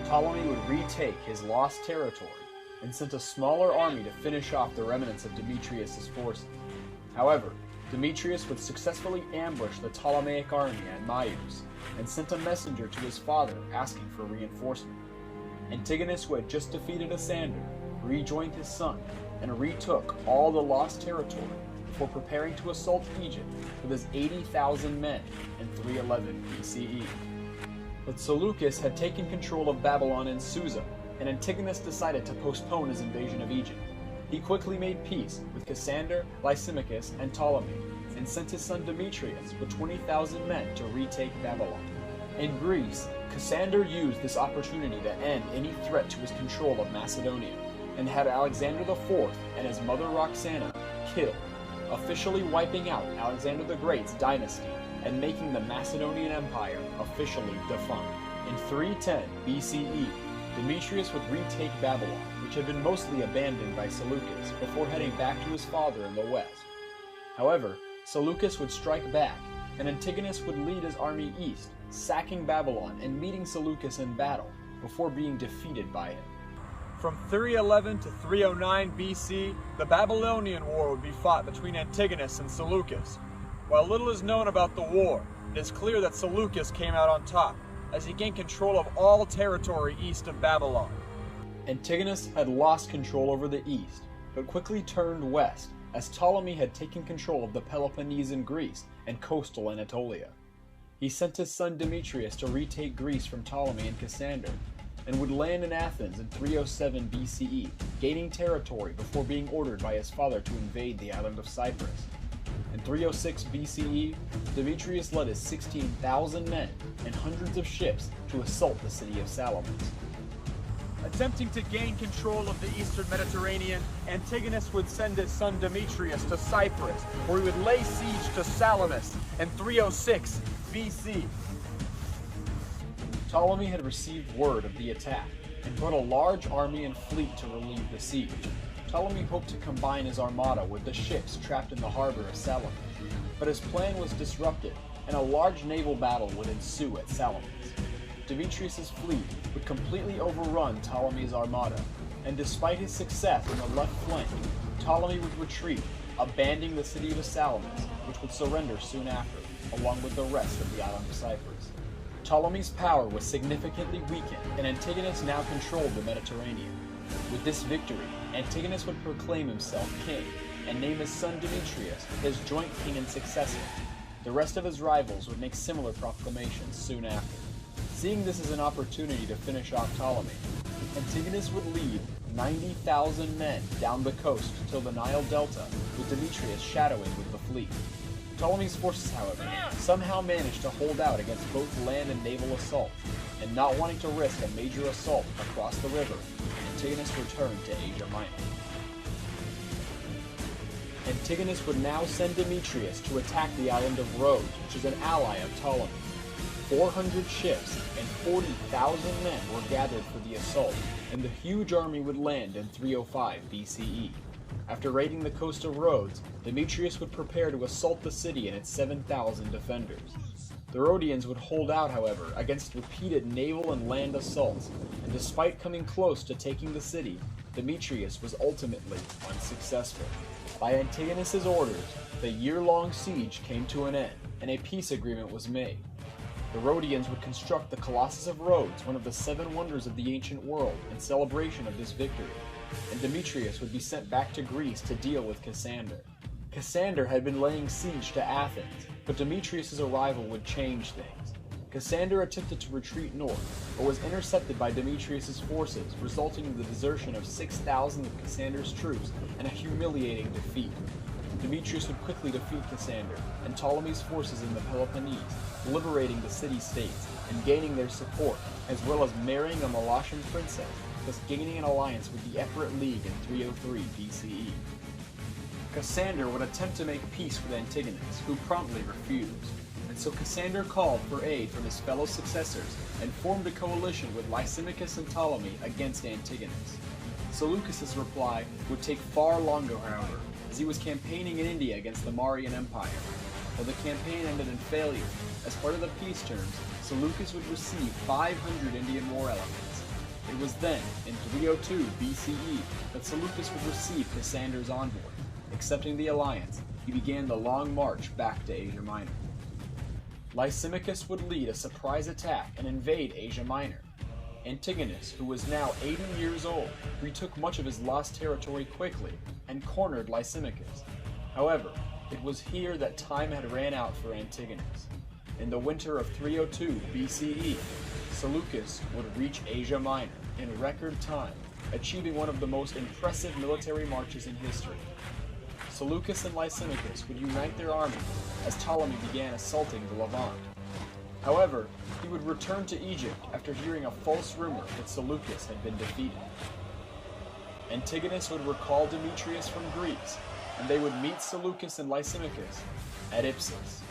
Ptolemy would retake his lost territory, and sent a smaller army to finish off the remnants of Demetrius' forces. However, Demetrius would successfully ambush the Ptolemaic army at Myus and sent a messenger to his father asking for reinforcement. Antigonus, who had just defeated Cassander, rejoined his son and retook all the lost territory before preparing to assault Egypt with his 80,000 men in 311 BCE. But Seleucus had taken control of Babylon and Susa, and Antigonus decided to postpone his invasion of Egypt. He quickly made peace with Cassander, Lysimachus, and Ptolemy, and sent his son Demetrius with 20,000 men to retake Babylon. In Greece, Cassander used this opportunity to end any threat to his control of Macedonia, and had Alexander IV and his mother Roxana killed, officially wiping out Alexander the Great's dynasty and making the Macedonian Empire officially defunct. In 310 BCE, Demetrius would retake Babylon, which had been mostly abandoned by Seleucus, before heading back to his father in the west. However, Seleucus would strike back, and Antigonus would lead his army east, sacking Babylon and meeting Seleucus in battle, before being defeated by him. From 311 to 309 BC, the Babylonian War would be fought between Antigonus and Seleucus. While little is known about the war, it is clear that Seleucus came out on top, as he gained control of all territory east of Babylon. Antigonus had lost control over the east, but quickly turned west, as Ptolemy had taken control of the Peloponnese in Greece and coastal Anatolia. He sent his son Demetrius to retake Greece from Ptolemy and Cassander, and would land in Athens in 307 BCE, gaining territory before being ordered by his father to invade the island of Cyprus. In 306 BCE, Demetrius led his 16,000 men and hundreds of ships to assault the city of Salamis. Attempting to gain control of the eastern Mediterranean, Antigonus would send his son Demetrius to Cyprus, where he would lay siege to Salamis in 306 BC. Ptolemy had received word of the attack and brought a large army and fleet to relieve the siege. Ptolemy hoped to combine his armada with the ships trapped in the harbor of Salamis, but his plan was disrupted, and a large naval battle would ensue at Salamis. Demetrius' fleet would completely overrun Ptolemy's armada, and despite his success on the left flank, Ptolemy would retreat, abandoning the city of Salamis, which would surrender soon after, along with the rest of the island of Cyprus. Ptolemy's power was significantly weakened, and Antigonus now controlled the Mediterranean. With this victory, Antigonus would proclaim himself king, and name his son Demetrius his joint king and successor. The rest of his rivals would make similar proclamations soon after. Seeing this as an opportunity to finish off Ptolemy, Antigonus would lead 90,000 men down the coast till the Nile Delta, with Demetrius shadowing with the fleet. Ptolemy's forces, however, somehow managed to hold out against both land and naval assaults, and not wanting to risk a major assault across the river, Antigonus returned to Asia Minor. Antigonus would now send Demetrius to attack the island of Rhodes, which is an ally of Ptolemy. 400 ships and 40,000 men were gathered for the assault, and the huge army would land in 305 BCE. After raiding the coast of Rhodes, Demetrius would prepare to assault the city and its 7,000 defenders. The Rhodians would hold out, however, against repeated naval and land assaults, and despite coming close to taking the city, Demetrius was ultimately unsuccessful. By Antigonus's orders, the year-long siege came to an end, and a peace agreement was made. The Rhodians would construct the Colossus of Rhodes, one of the 7 wonders of the ancient world, in celebration of this victory, and Demetrius would be sent back to Greece to deal with Cassander. Cassander had been laying siege to Athens, but Demetrius' arrival would change things. Cassander attempted to retreat north, but was intercepted by Demetrius' forces, resulting in the desertion of 6,000 of Cassander's troops and a humiliating defeat. Demetrius would quickly defeat Cassander and Ptolemy's forces in the Peloponnese, liberating the city-states and gaining their support, as well as marrying a Molossan princess, thus gaining an alliance with the Epirot League in 303 BCE. Cassander would attempt to make peace with Antigonus, who promptly refused, and so Cassander called for aid from his fellow successors and formed a coalition with Lysimachus and Ptolemy against Antigonus. Seleucus' reply would take far longer, however, as he was campaigning in India against the Mauryan Empire. While the campaign ended in failure, as part of the peace terms, Seleucus would receive 500 Indian war elephants. It was then, in 302 BCE, that Seleucus would receive Cassander's envoy. Accepting the alliance, he began the long march back to Asia Minor. Lysimachus would lead a surprise attack and invade Asia Minor. Antigonus, who was now 80 years old, retook much of his lost territory quickly and cornered Lysimachus. However, it was here that time had ran out for Antigonus. In the winter of 302 BCE, Seleucus would reach Asia Minor in record time, achieving one of the most impressive military marches in history. Seleucus and Lysimachus would unite their armies as Ptolemy began assaulting the Levant. However, he would return to Egypt after hearing a false rumor that Seleucus had been defeated. Antigonus would recall Demetrius from Greece, and they would meet Seleucus and Lysimachus at Ipsus.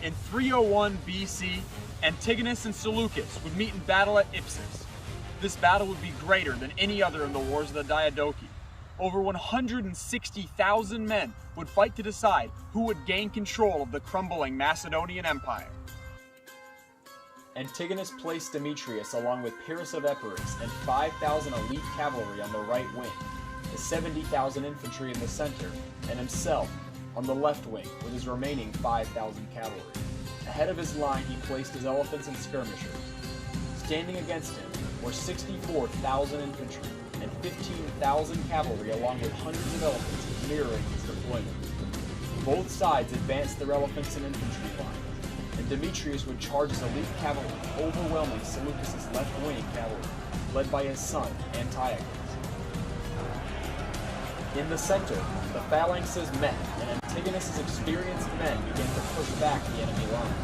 In 301 BC, Antigonus and Seleucus would meet in battle at Ipsus. This battle would be greater than any other in the Wars of the Diadochi. Over 160,000 men would fight to decide who would gain control of the crumbling Macedonian Empire. Antigonus placed Demetrius along with Pyrrhus of Epirus and 5,000 elite cavalry on the right wing, the 70,000 infantry in the center, and himself on the left wing with his remaining 5,000 cavalry. Ahead of his line he placed his elephants and skirmishers. Standing against him were 64,000 infantry and 15,000 cavalry along with hundreds of elephants mirroring his deployment. Both sides advanced their elephants and infantry lines, and Demetrius would charge his elite cavalry, overwhelming Seleucus' left-wing cavalry, led by his son Antiochus. In the center, the phalanxes met, and Antigonus' experienced men began to push back the enemy line.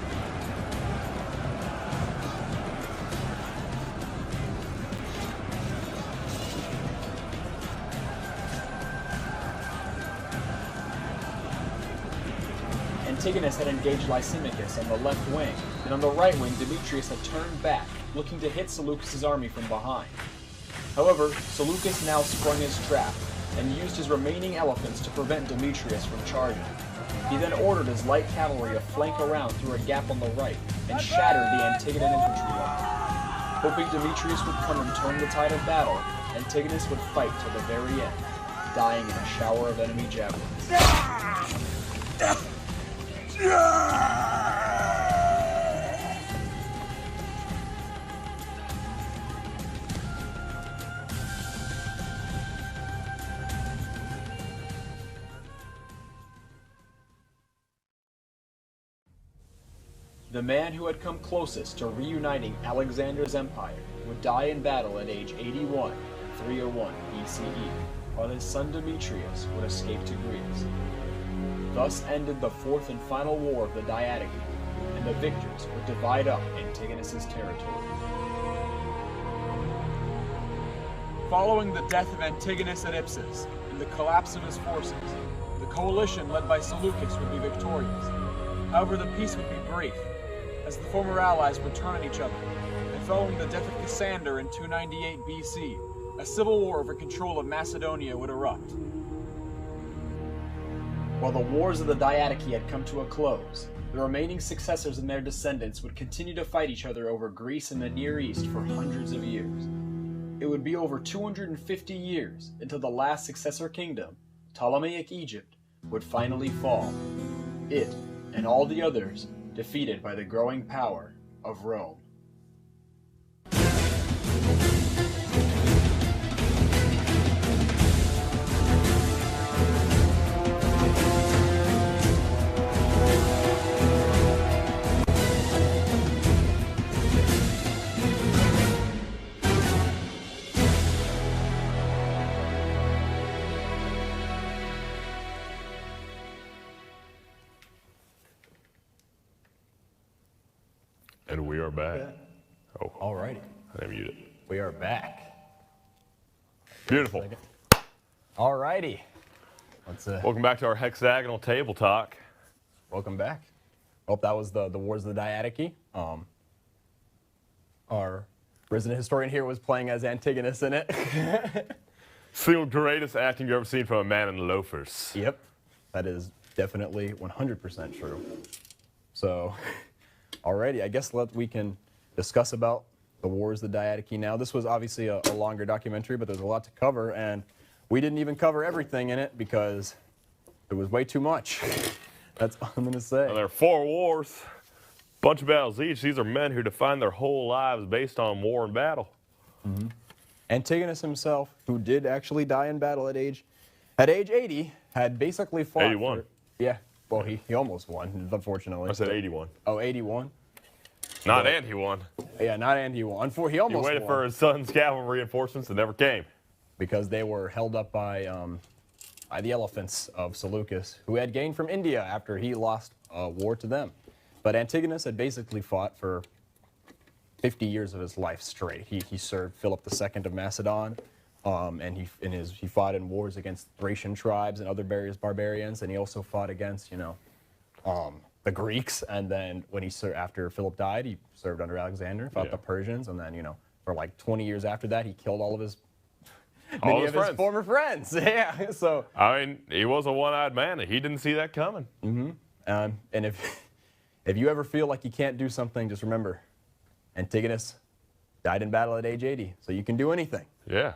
Antigonus had engaged Lysimachus on the left wing, and on the right wing Demetrius had turned back, looking to hit Seleucus' army from behind. However, Seleucus now sprung his trap, and used his remaining elephants to prevent Demetrius from charging. He then ordered his light cavalry to flank around through a gap on the right, and shattered the Antigonan infantry line. Hoping Demetrius would come and turn the tide of battle, Antigonus would fight till the very end, dying in a shower of enemy javelins. The man who had come closest to reuniting Alexander's empire would die in battle at age 81 in 301 BCE, while his son Demetrius would escape to Greece. Thus ended the fourth and final war of the Diadochi, and the victors would divide up Antigonus' territory. Following the death of Antigonus at Ipsus and the collapse of his forces, the coalition led by Seleucus would be victorious. However, the peace would be brief, as the former allies would turn on each other, and following the death of Cassander in 298 BC, a civil war over control of Macedonia would erupt. While the wars of the Diadochi had come to a close, the remaining successors and their descendants would continue to fight each other over Greece and the Near East for hundreds of years. It would be over 250 years until the last successor kingdom, Ptolemaic Egypt, would finally fall. It, and all the others, defeated by the growing power of Rome. And we are back. Oh, Alrighty. I didn't mute it. We are back. Beautiful. Alrighty. Let's Welcome back to our hexagonal table talk. welcome back. Hope that was the Wars of the Diadochi. Our resident historian here was playing as Antigonus in it. Single greatest acting you've ever seen from a man in loafers. Yep. That is definitely 100% true. So, alrighty, I guess we can discuss about the Wars of the Diadochi Now. This was obviously a longer documentary, but there's a lot to cover, and we didn't even cover everything in it because it was way too much. That's all I'm going to say. And there are 4 wars, bunch of battles each. These are men who define their whole lives based on war and battle. Mm-hmm. Antigonus himself, who did actually die in battle at age 80, had basically fought 81. Yeah, well, he almost won, unfortunately. I said 81. Oh, 81? Not and he won. Yeah, not and he won. He almost He waited won. for his son's cavalry reinforcements that never came. Because they were held up by the elephants of Seleucus, who had gained from India after he lost a war to them. But Antigonus had basically fought for 50 years of his life straight. He served Philip II of Macedon, and he fought in wars against Thracian tribes and other various barbarians, and he also fought against, the Greeks. And then after Philip died, he served under Alexander, fought the Persians, and then, for like 20 years after that, he killed all of his his former friends. Yeah. So I mean, he was a one-eyed man, and he didn't see that coming. Mm-hmm. And if you ever feel like you can't do something, just remember, Antigonus died in battle at age 80, so you can do anything. Yeah.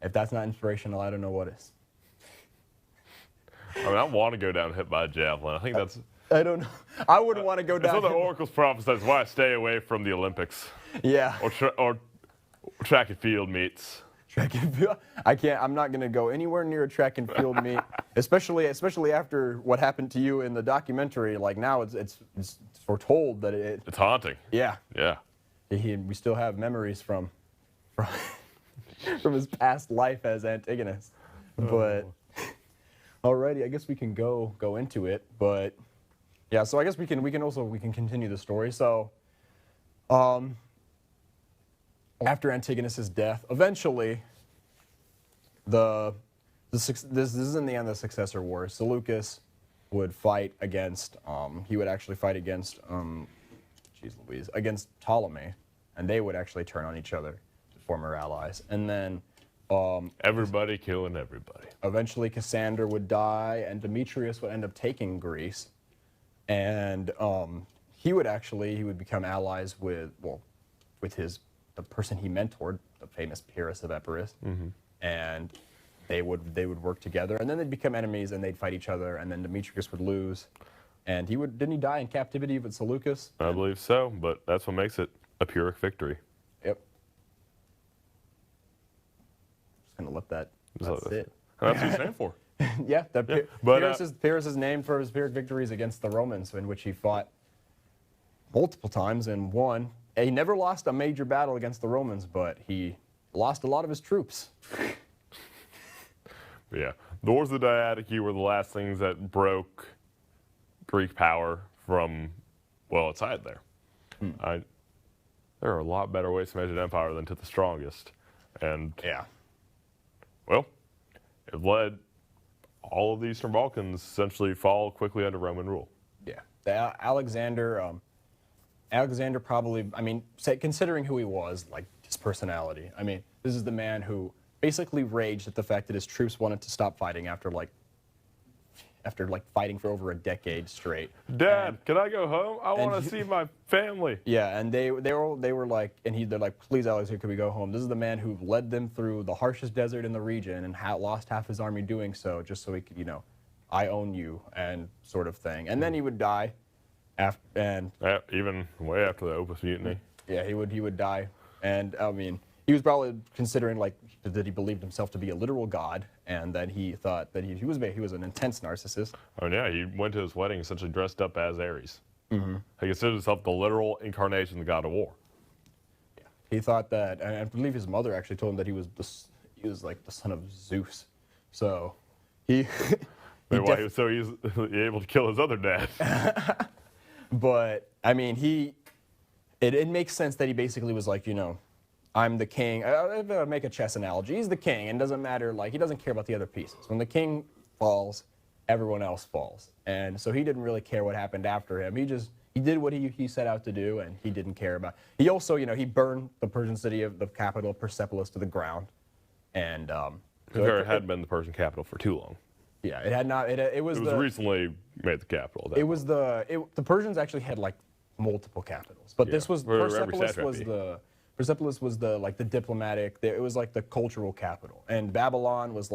If that's not inspirational, I don't know what is. I mean, I want to go down and hit by a javelin. I think that's... I don't know. I wouldn't want to go down. That's what the oracles prophesize why I stay away from the Olympics. Yeah. Or track and field meets. Track and field. I can't. I'm not going to go anywhere near a track and field meet, especially after what happened to you in the documentary. Like now, it's foretold that it's haunting. Yeah. Yeah. We still have memories from his past life as Antigonus. But alrighty, I guess we can go into it. But yeah, so I guess we can continue the story. So, after Antigonus's death, eventually, this is in the end of the Successor War. Seleucus would fight against against Ptolemy, and they would actually turn on each other to former allies. And then everybody killing everybody. Eventually, Cassander would die, and Demetrius would end up taking Greece, and he would become allies with the person he mentored, the famous Pyrrhus of Epirus, and they would work together, and then they'd become enemies, and they'd fight each other, and then Demetrius would lose, and didn't he die in captivity with Seleucus? I believe so, but that's what makes it a Pyrrhic victory. Yep. Just gonna let that. That's it. That's what he's named for. Yeah, Pyrrhus is named for his Pyrrhic victories against the Romans, in which he fought multiple times and won. He never lost a major battle against the Romans, but he lost a lot of his troops. Yeah. The Wars of the Diadochi were the last things that broke Greek power from, outside there. There are a lot better ways to measure an empire than to the strongest. And, it led all of the Eastern Balkans essentially fall quickly under Roman rule. Yeah. Alexander probably, considering who he was, like his personality, this is the man who basically raged at the fact that his troops wanted to stop fighting after fighting for over a decade straight. Dad, can I go home? I want to see my family. Yeah, and they're like, they're like, please, Alexander, can we go home? This is the man who led them through the harshest desert in the region and lost half his army doing so, just so he could, I own you and sort of thing. And then he would die. Even way after the Opus Mutiny. Yeah, he would die, and he was probably considering that he believed himself to be a literal god, and that he thought that he was an intense narcissist. Oh yeah, he went to his wedding essentially dressed up as Ares. He considered himself the literal incarnation of the god of war. Yeah, he thought that, and I believe his mother actually told him that he was like the son of Zeus. So he. Why he was so able to kill his other dad. But, it makes sense that he basically was like, I'm the king. I'll make a chess analogy. He's the king, and it doesn't matter, he doesn't care about the other pieces. When the king falls, everyone else falls. And so he didn't really care what happened after him. He did what he set out to do, and he didn't care about. He also, he burned the Persian city of the capital, Persepolis, to the ground. And it hadn't been the Persian capital for too long. Yeah, it had not. It was recently made the capital. The Persians actually had multiple capitals, but this was Persepolis Persepolis was the diplomatic. It was like the cultural capital, and Babylon was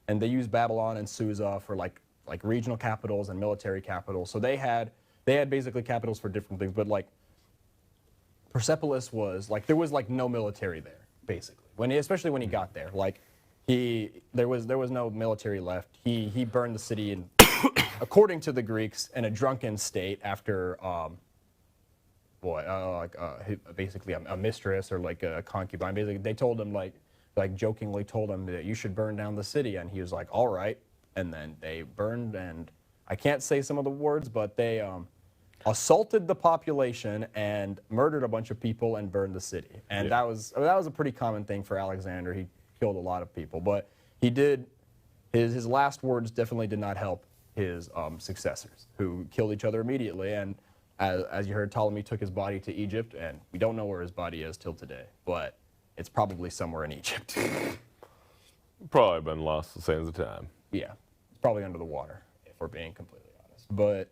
and they used Babylon and Susa for like regional capitals and military capitals. So they had basically capitals for different things, but Persepolis was there was no military there basically especially when he got there. There was no military left. He burned the city and according to the Greeks in a drunken state after basically a mistress or a concubine. Basically they told him jokingly told him that you should burn down the city, and he was like, all right. And then they burned, and I can't say some of the words, but they assaulted the population and murdered a bunch of people and burned the city. And that was a pretty common thing for Alexander. He killed a lot of people, but he did his last words definitely did not help his successors, who killed each other immediately. And as you heard, Ptolemy took his body to Egypt, and we don't know where his body is till today, but it's probably somewhere in Egypt. Probably been lost the sands of time. Yeah, it's probably under the water, if we're being completely honest. But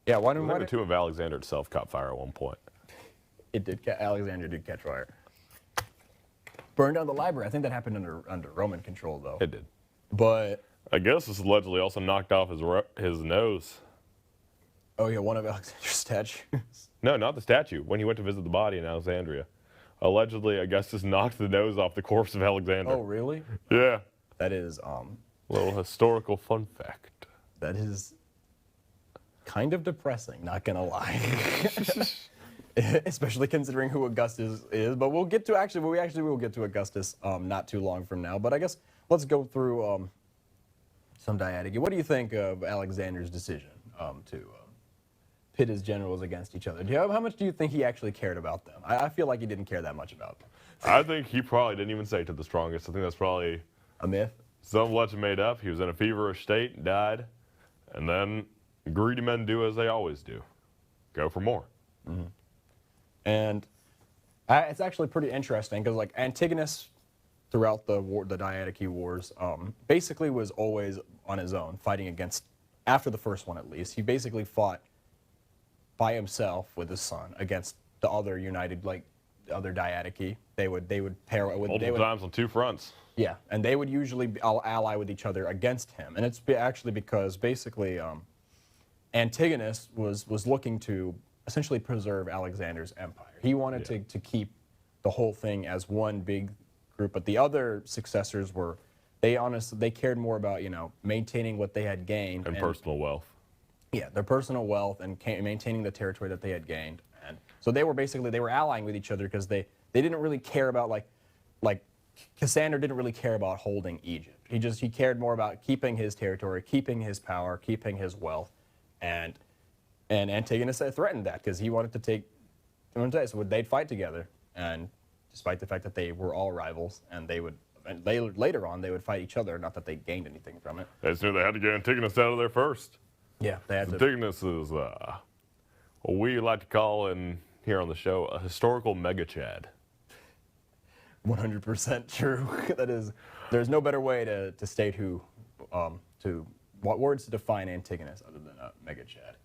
yeah, why don't the tomb of Alexander itself caught fire at one point? It did. Alexander did catch fire. Burned down the library. I think that happened under Roman control, though. It did. But I guess this allegedly also knocked off his nose. Oh yeah, one of Alexander's statues. No, not the statue. When he went to visit the body in Alexandria, allegedly, I guess, just knocked the nose off the corpse of Alexander. Oh really? Yeah. That is little historical fun fact. That is kind of depressing, not gonna lie. Especially considering who Augustus is. But we'll get to we will get to Augustus not too long from now. But I guess let's go through some diadochi. What do you think of Alexander's decision to pit his generals against each other? How much do you think he actually cared about them? I feel like he didn't care that much about them. I think he probably didn't even say to the strongest. I think that's probably a myth. Some legend made up. He was in a feverish state and died. And then greedy men do as they always do. Go for more. Mm-hmm. And it's actually pretty interesting because Antigonus throughout the diadochi wars basically was always on his own, fighting against, after the first one at least, he basically fought by himself with his son against the other united, the other diadochi. They would pair with multiple times on two fronts. Yeah, and they would usually ally with each other against him. And it's actually because basically Antigonus was looking to essentially preserve Alexander's empire. He wanted to keep the whole thing as one big group, but the other successors they cared more about maintaining what they had gained and personal wealth. Yeah, their personal wealth and maintaining the territory that they had gained. And so they were allying with each other because they didn't really care about like Cassander didn't really care about holding Egypt. He cared more about keeping his territory, keeping his power, keeping his wealth, and Antigonus threatened that because he wanted to take. So they'd fight together, and despite the fact that they were all rivals, and later on they would fight each other. Not that they gained anything from it. They just knew they had to get Antigonus out of there first. Yeah, they had to. Antigonus is what we like to call here on the show a historical mega Chad. 100% true. That is, there's no better way to state what words to define Antigonus other than mega Chad.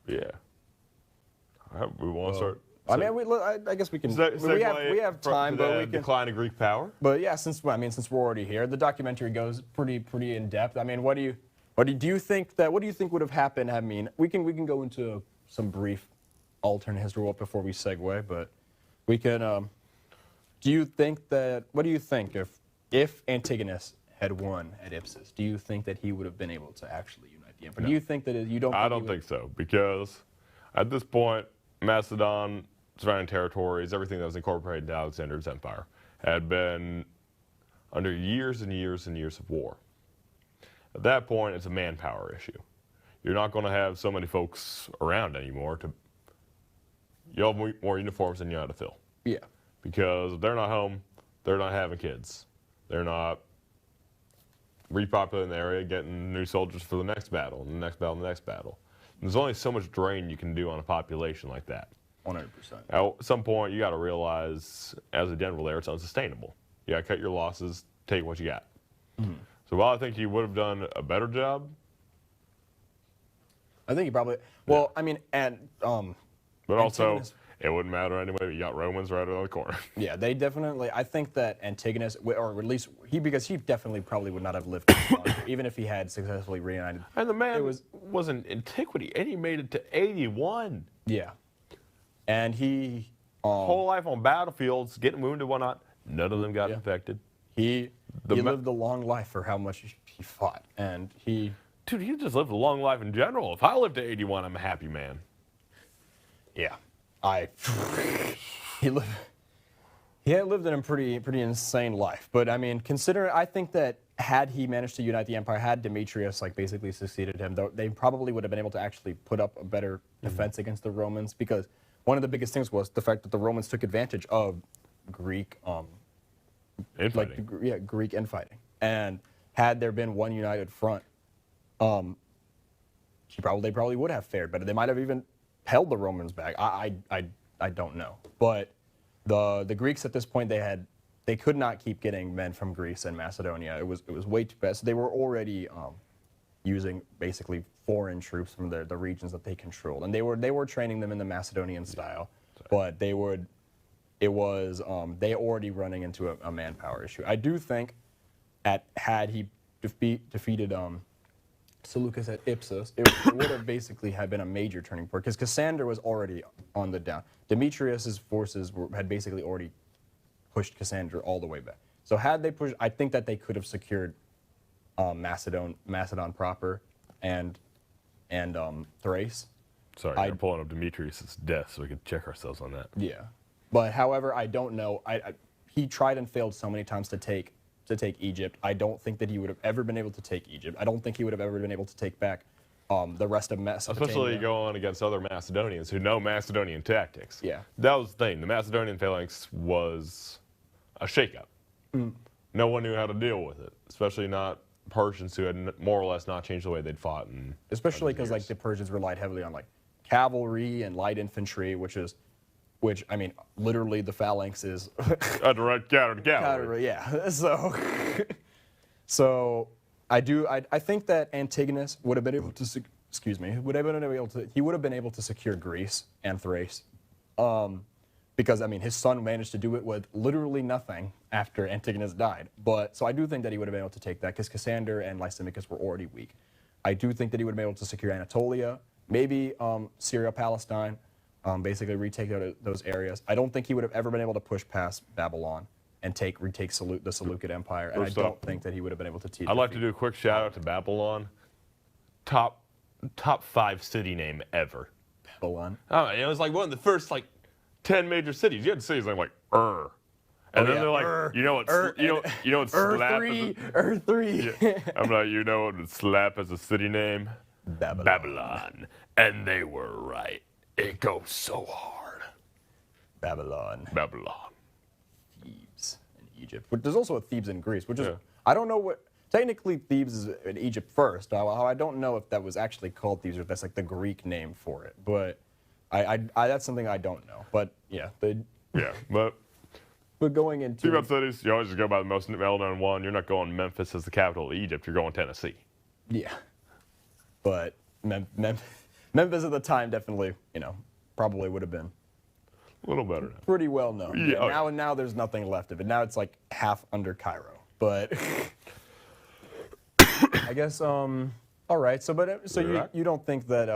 Yeah. All right, we want to start. I mean, I guess we can. We have time, but we can decline of Greek power. But yeah, since we're already here, the documentary goes pretty in depth. I mean, what do you think would have happened? I mean, we can go into some brief alternate history before we segue, but we can. What do you think if Antigonus had won at Ipsus? Do you think that he would have been able to actually unite the empire? No. Do you think that you don't? I don't think so, because at this point, Macedon, surrounding territories, everything that was incorporated into Alexander's empire, had been under years and years and years of war. At that point, it's a manpower issue. You're not going to have so many folks around anymore. You'll have more uniforms than you know how to fill. Yeah. Because if they're not home, they're not having kids. They're not repopulating the area, getting new soldiers for the next battle, and the next battle, and the next battle. And there's only so much drain you can do on a population like that. 100%. At some point, you got to realize, as a general there, it's unsustainable. You got to cut your losses, take what you got. Mm-hmm. So while I think he would have done a better job, I think he probably. Well, I mean, and but also, it wouldn't matter anyway. You got Romans right around the corner. Yeah, they definitely. I think that Antigonus, or at least because he definitely probably would not have lived long, even if he had successfully reunited. And the man was in antiquity, and he made it to 81. Yeah, and he whole life on battlefields, getting wounded, whatnot. None of them got infected. He lived a long life for how much he fought, and he. Dude, he just lived a long life in general. If I lived to 81, I'm a happy man. Yeah, he had lived in a pretty insane life. But I mean, I think that had he managed to unite the empire, had Demetrius like basically succeeded him, they probably would have been able to actually put up a better defense against the Romans, because one of the biggest things was the fact that the Romans took advantage of Greek infighting. Greek infighting. And had there been one united front, they probably would have fared better. They might have even held the Romans back. I don't know. But the Greeks at this point, they could not keep getting men from Greece and Macedonia. It was way too bad. So they were already using basically foreign troops from the regions that they controlled, and they were training them in the Macedonian style, but they already running into a manpower issue. I do think had he defeated Seleucus at Ipsus, it would have basically had been a major turning point, because Cassander was already on the down. Demetrius's forces had basically already pushed Cassander all the way back. So had they pushed, I think that they could have secured Macedon proper and Thrace. Sorry, I'm pulling up Demetrius' death so we could check ourselves on that. Yeah, but however, I don't know. He tried and failed so many times to take Egypt. I don't think that he would have ever been able to take Egypt. I don't think he would have ever been able to take back the rest of Mesopotamia. Especially going against other Macedonians who know Macedonian tactics. Yeah. That was the thing. The Macedonian phalanx was a shakeup. No one knew how to deal with it, especially not Persians who had more or less not changed the way they'd fought. Especially because like the Persians relied heavily on like cavalry and light infantry, which I mean, literally the phalanx is a direct counter to cavalry. Yeah. So I think that Antigonus would have been able to he would have been able to secure Greece and Thrace, because I mean his son managed to do it with literally nothing after Antigonus died. But so I do think that he would have been able to take that, because Cassander and Lysimachus were already weak. I do think that he would have been able to secure Anatolia, maybe Syria, Palestine, basically retake those areas. I don't think he would have ever been able to push past Babylon and retake the Seleucid Empire, and I don't think that he would have been able to teach. I'd like to do a quick shout out to Babylon. Top 5 city name ever. Babylon. Oh, it was like one of the first 10 major cities. You had cities like Ur. And then they're like, you know what slap Ur 3. Yeah. I'm like, you know what would slap as a city name? Babylon. And they were right. It goes so hard. Babylon. Thebes in Egypt. But there's also a Thebes in Greece, which is, I don't know what, technically Thebes is in Egypt first. I don't know if that was actually called Thebes or if that's like the Greek name for it. But that's something I don't know. But yeah. But going into... Think about cities, you always just go by the most well-known one. You're not going Memphis as the capital of Egypt. You're going Tennessee. Yeah. But Memphis at the time definitely, probably would have been a little better now. Pretty well known. Yeah, now there's nothing left of it. Now it's like half under Cairo. But I guess all right. So you don't think that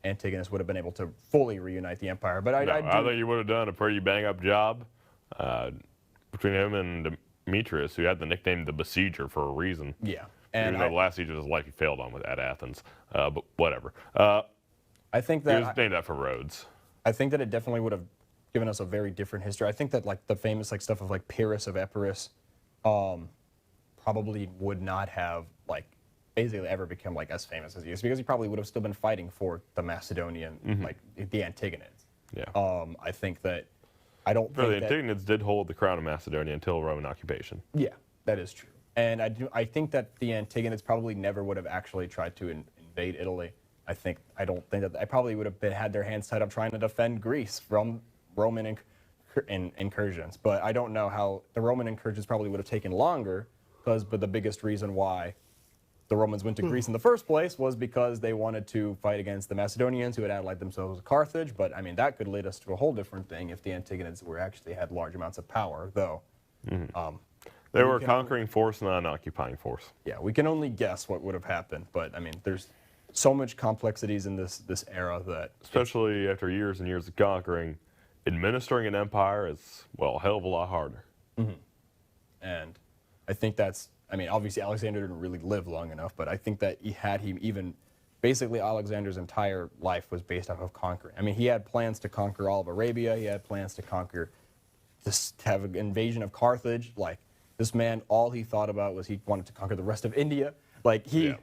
Antigonus would have been able to fully reunite the empire? But I think he would have done a pretty bang-up job between him and Demetrius, who had the nickname the Besieger for a reason. Yeah. And even though the last siege of his life he failed on at Athens, but whatever. I think that he was named after Rhodes. I think that it definitely would have given us a very different history. I think that the famous stuff of Pyrrhus of Epirus, probably would not have basically ever become as famous as he is, because he probably would have still been fighting for the Macedonian, the Antigonids. Yeah. I think that I don't. The Antigonids did hold the crown of Macedonia until Roman occupation. Yeah, that is true. And I think that the Antigonids probably never would have actually tried to invade Italy. I don't think that they probably would have had their hands tied up trying to defend Greece from Roman incursions. But I don't know how the Roman incursions probably would have taken longer, but the biggest reason why the Romans went to Greece in the first place was because they wanted to fight against the Macedonians who had allied themselves with Carthage. But I mean, that could lead us to a whole different thing if the Antigonids were actually had large amounts of power, though. They were a conquering force, not an occupying force. Yeah, we can only guess what would have happened. But I mean, there's so much complexities in this era that, especially after years and years of conquering, administering an empire is, well, a hell of a lot harder. And I think that's, I mean, obviously Alexander didn't really live long enough, but I think that basically Alexander's entire life was based off of conquering. I mean, he had plans to conquer all of Arabia. He had plans to have an invasion of Carthage. Like, this man, all he thought about was he wanted to conquer the rest of India. Like, he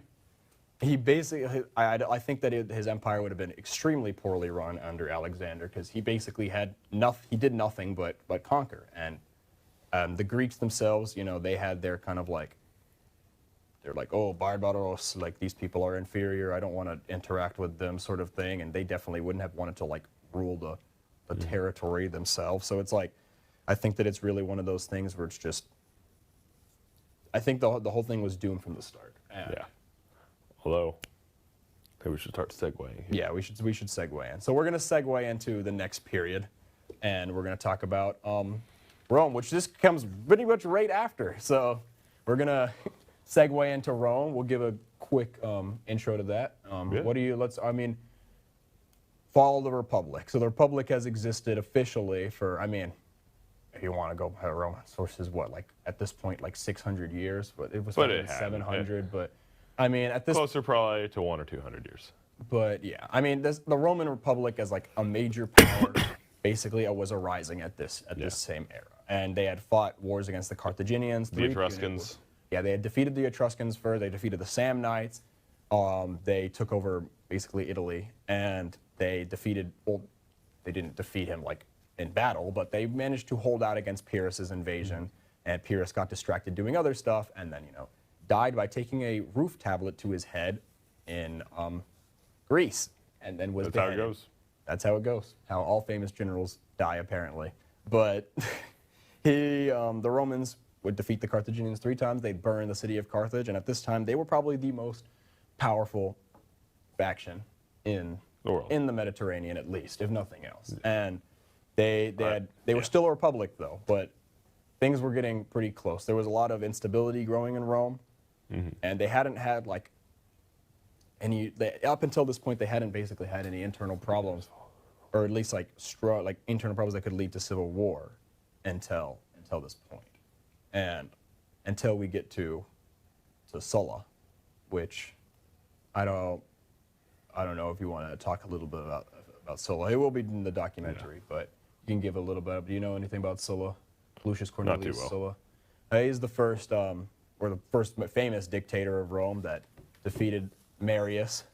basically, I think that his empire would have been extremely poorly run under Alexander because he basically he did nothing but conquer. And the Greeks themselves, you know, they had their kind of like, they're like, oh, barbaros, like these people are inferior, I don't want to interact with them sort of thing. And they definitely wouldn't have wanted to like rule the territory themselves. So it's like, I think that it's really one of those things where it's just, I think the whole thing was doomed from the start. Yeah. Although, maybe we should start segueing. Yeah, we should segue in. So we're going to segue into the next period, and we're going to talk about Rome, which this comes pretty much right after. So we're going to segue into Rome. We'll give a quick intro to that. Fall of the Republic. So the Republic has existed officially for, I mean, if you want to go by Roman sources, at this point, 600 years? But it was 700, but... I mean, at this closer probably to 100 or 200 years. But yeah, I mean, the Roman Republic as like a major power, basically, was arising at this same era, and they had fought wars against the Carthaginians, the Etruscans. Yeah, they had defeated the Etruscans first. They defeated the Samnites. They took over basically Italy, and they defeated. Well, they didn't defeat him like in battle, but they managed to hold out against Pyrrhus's invasion, and Pyrrhus got distracted doing other stuff, and then died by taking a roof tablet to his head in Greece, and then was beheaded. That's how it goes. That's how it goes. How all famous generals die, apparently. But the Romans would defeat the Carthaginians 3 times. They'd burn the city of Carthage, and at this time, they were probably the most powerful faction in the Mediterranean, at least, if nothing else. And they were still a republic, though, but things were getting pretty close. There was a lot of instability growing in Rome. And they hadn't had up until this point, they hadn't basically had any internal problems, or at least internal problems that could lead to civil war until this point. And until we get to Sulla, which I don't know if you want to talk a little bit about Sulla. It will be in the documentary, but you can give a little bit. Do you know anything about Sulla? Lucius Cornelius Sulla. He's the first famous dictator of Rome that defeated Marius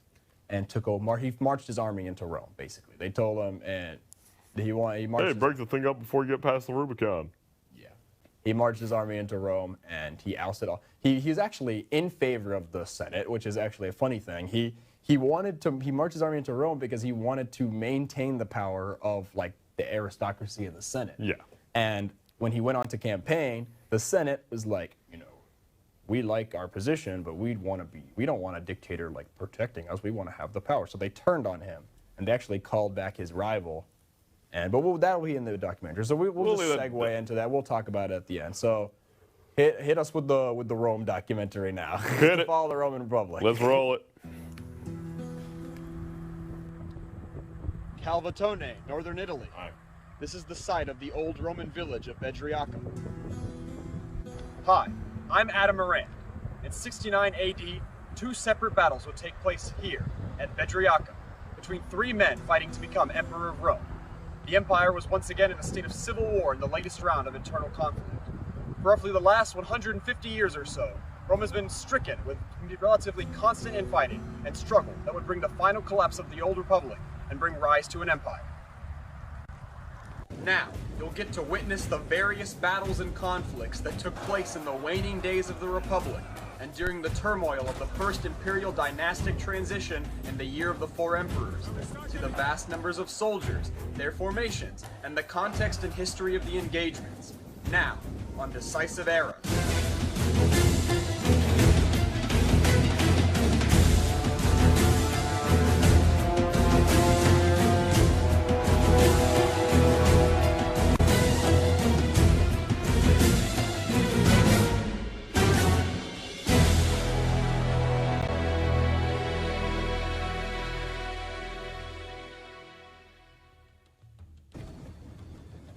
and took over. He marched his army into Rome, basically. They told him, and he marched. Hey, break the thing up before you get past the Rubicon. Yeah, he marched his army into Rome, and he ousted all. He's actually in favor of the Senate, which is actually a funny thing. He marched his army into Rome because he wanted to maintain the power of the aristocracy in the Senate. Yeah, and when he went on to campaign, the Senate was like, we like our position, but we don't want a dictator protecting us. We want to have the power. So they turned on him, and they actually called back his rival. But that'll be in the documentary. So we'll just segue into that. We'll talk about it at the end. So hit us with the Rome documentary now. Hit it. Follow the Roman Republic. Let's roll it. Calvatone, northern Italy. This is the site of the old Roman village of Bedriacum. Hi, I'm Adam Moran. In 69 AD, 2 separate battles would take place here at Bedriacum between 3 men fighting to become Emperor of Rome. The empire was once again in a state of civil war in the latest round of internal conflict. For roughly the last 150 years or so, Rome has been stricken with relatively constant infighting and struggle that would bring the final collapse of the old republic and bring rise to an empire. Now, you'll get to witness the various battles and conflicts that took place in the waning days of the Republic and during the turmoil of the first imperial dynastic transition in the year of the 4 emperors. See the vast numbers of soldiers, their formations, and the context and history of the engagements. Now, on Decisive Eras.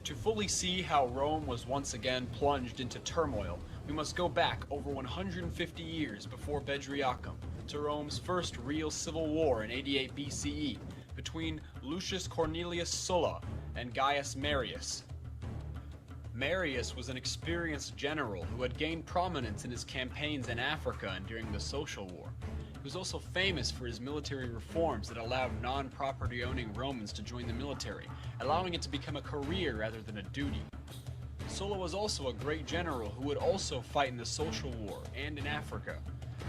To fully see how Rome was once again plunged into turmoil, we must go back over 150 years before Bedriacum to Rome's first real civil war in 88 BCE between Lucius Cornelius Sulla and Gaius Marius. Marius was an experienced general who had gained prominence in his campaigns in Africa and during the Social War. He was also famous for his military reforms that allowed non-property owning Romans to join the military, allowing it to become a career rather than a duty. Sulla was also a great general who would also fight in the Social War and in Africa,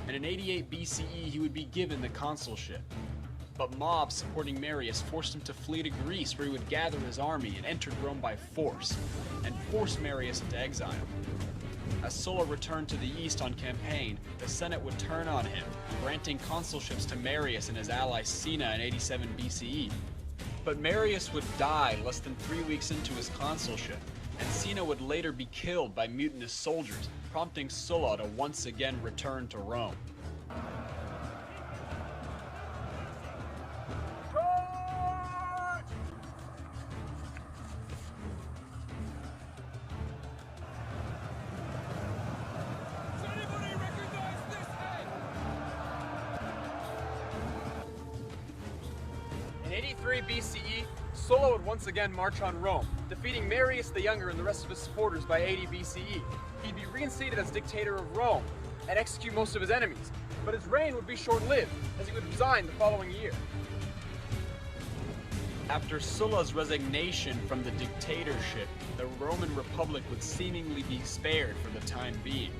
and in 88 BCE he would be given the consulship. But mobs supporting Marius forced him to flee to Greece, where he would gather his army and entered Rome by force, and force Marius into exile. As Sulla returned to the east on campaign, the Senate would turn on him, granting consulships to Marius and his ally Cinna in 87 BCE. But Marius would die less than 3 weeks into his consulship, and Cinna would later be killed by mutinous soldiers, prompting Sulla to once again return to Rome. In 83 BCE, Sulla would once again march on Rome, defeating Marius the Younger and the rest of his supporters by 80 BCE. He'd be reinstated as dictator of Rome and execute most of his enemies, but his reign would be short-lived, as he would resign the following year. After Sulla's resignation from the dictatorship, the Roman Republic would seemingly be spared for the time being.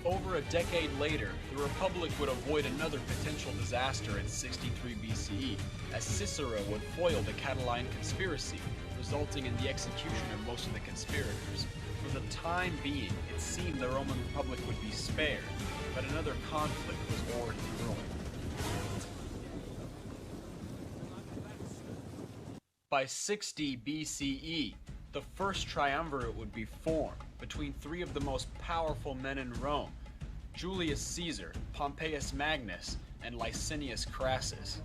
Over a decade later, the Republic would avoid another potential disaster in 63 BCE, as Cicero would foil the Catiline conspiracy, resulting in the execution of most of the conspirators. For the time being, it seemed the Roman Republic would be spared, but another conflict was already brewing. By 60 BCE, the first triumvirate would be formed between three of the most powerful men in Rome: Julius Caesar, Pompeius Magnus, and Licinius Crassus.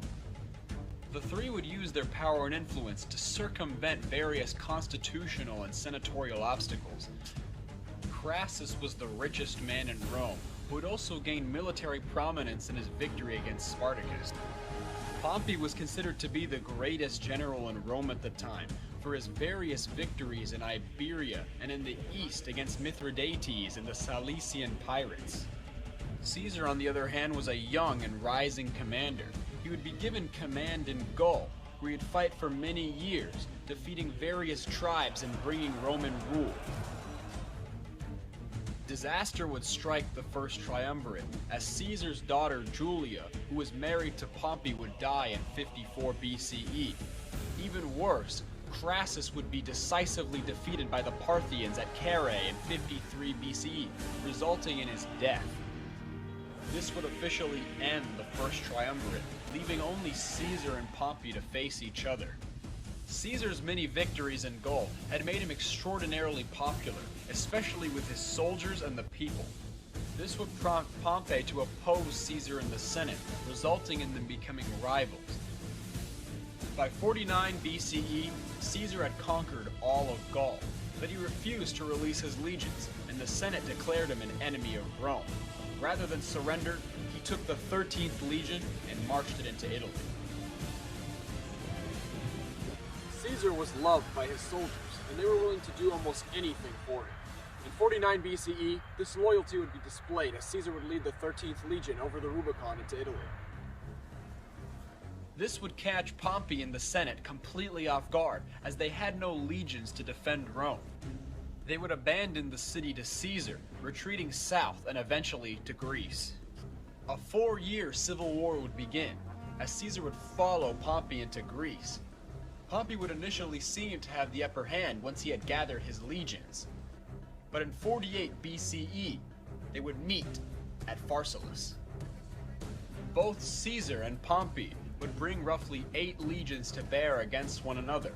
The three would use their power and influence to circumvent various constitutional and senatorial obstacles. Crassus was the richest man in Rome, who would also gain military prominence in his victory against Spartacus. Pompey was considered to be the greatest general in Rome at the time for his various victories in Iberia and in the east against Mithridates and the Cilician pirates. Caesar, on the other hand, was a young and rising commander. He would be given command in Gaul, where he'd fight for many years, defeating various tribes and bringing Roman rule. Disaster would strike the first triumvirate, as Caesar's daughter Julia, who was married to Pompey, would die in 54 BCE. Even worse, Crassus would be decisively defeated by the Parthians at Carrhae in 53 BCE, resulting in his death. This would officially end the first triumvirate, leaving only Caesar and Pompey to face each other. Caesar's many victories in Gaul had made him extraordinarily popular, especially with his soldiers and the people. This would prompt Pompey to oppose Caesar in the Senate, resulting in them becoming rivals. By 49 BCE, Caesar had conquered all of Gaul, but he refused to release his legions, and the Senate declared him an enemy of Rome. Rather than surrender, he took the 13th Legion and marched it into Italy. Caesar was loved by his soldiers, and they were willing to do almost anything for him. In 49 BCE, this loyalty would be displayed as Caesar would lead the 13th Legion over the Rubicon into Italy. This would catch Pompey and the Senate completely off guard, as they had no legions to defend Rome. They would abandon the city to Caesar, retreating south and eventually to Greece. A 4-year civil war would begin, as Caesar would follow Pompey into Greece. Pompey would initially seem to have the upper hand once he had gathered his legions. But in 48 BCE, they would meet at Pharsalus. Both Caesar and Pompey would bring roughly 8 legions to bear against one another.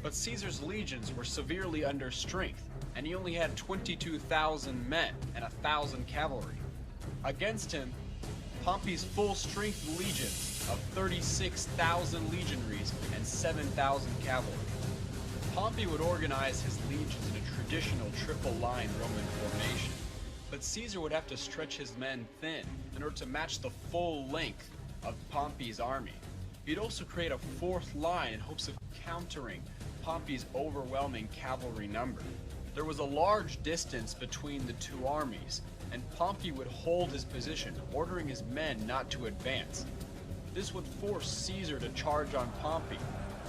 But Caesar's legions were severely under strength, and he only had 22,000 men and 1,000 cavalry. Against him, Pompey's full-strength legions of 36,000 legionaries and 7,000 cavalry. Pompey would organize his legions in a traditional triple-line Roman formation, but Caesar would have to stretch his men thin in order to match the full length of Pompey's army. He'd also create a fourth line in hopes of countering Pompey's overwhelming cavalry number. There was a large distance between the two armies, and Pompey would hold his position, ordering his men not to advance. This would force Caesar to charge on Pompey.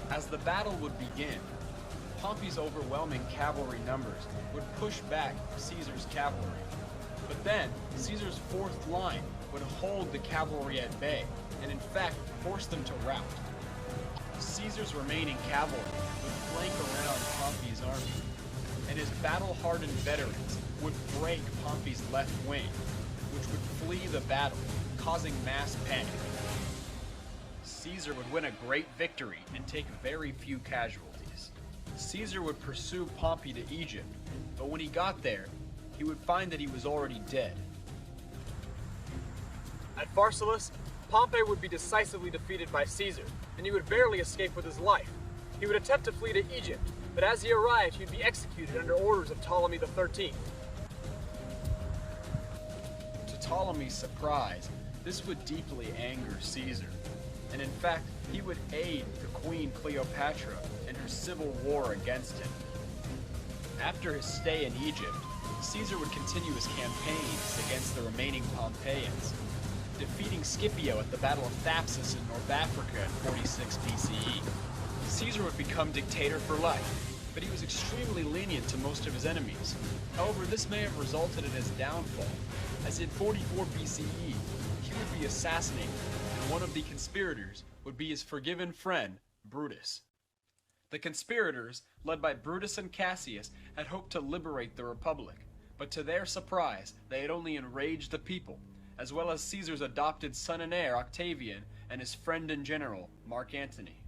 As the battle would begin, Pompey's overwhelming cavalry numbers would push back Caesar's cavalry. But then, Caesar's fourth line would hold the cavalry at bay, and in fact, force them to rout. Caesar's remaining cavalry would flank around Pompey's army, and his battle-hardened veterans would break Pompey's left wing, which would flee the battle, causing mass panic. Caesar would win a great victory and take very few casualties. Caesar would pursue Pompey to Egypt, but when he got there, he would find that he was already dead. At Pharsalus, Pompey would be decisively defeated by Caesar, and he would barely escape with his life. He would attempt to flee to Egypt, but as he arrived, he would be executed under orders of Ptolemy XIII. To Ptolemy's surprise, this would deeply anger Caesar, and in fact, he would aid the Queen Cleopatra in her civil war against him. After his stay in Egypt, Caesar would continue his campaigns against the remaining Pompeians, defeating Scipio at the Battle of Thapsus in North Africa in 46 BCE. Caesar would become dictator for life, but he was extremely lenient to most of his enemies. However, this may have resulted in his downfall, as in 44 BCE, he would be assassinated, and one of the conspirators would be his forgiven friend, Brutus. The conspirators, led by Brutus and Cassius, had hoped to liberate the Republic, but to their surprise, they had only enraged the people, as well as Caesar's adopted son and heir, Octavian, and his friend and general, Mark Antony.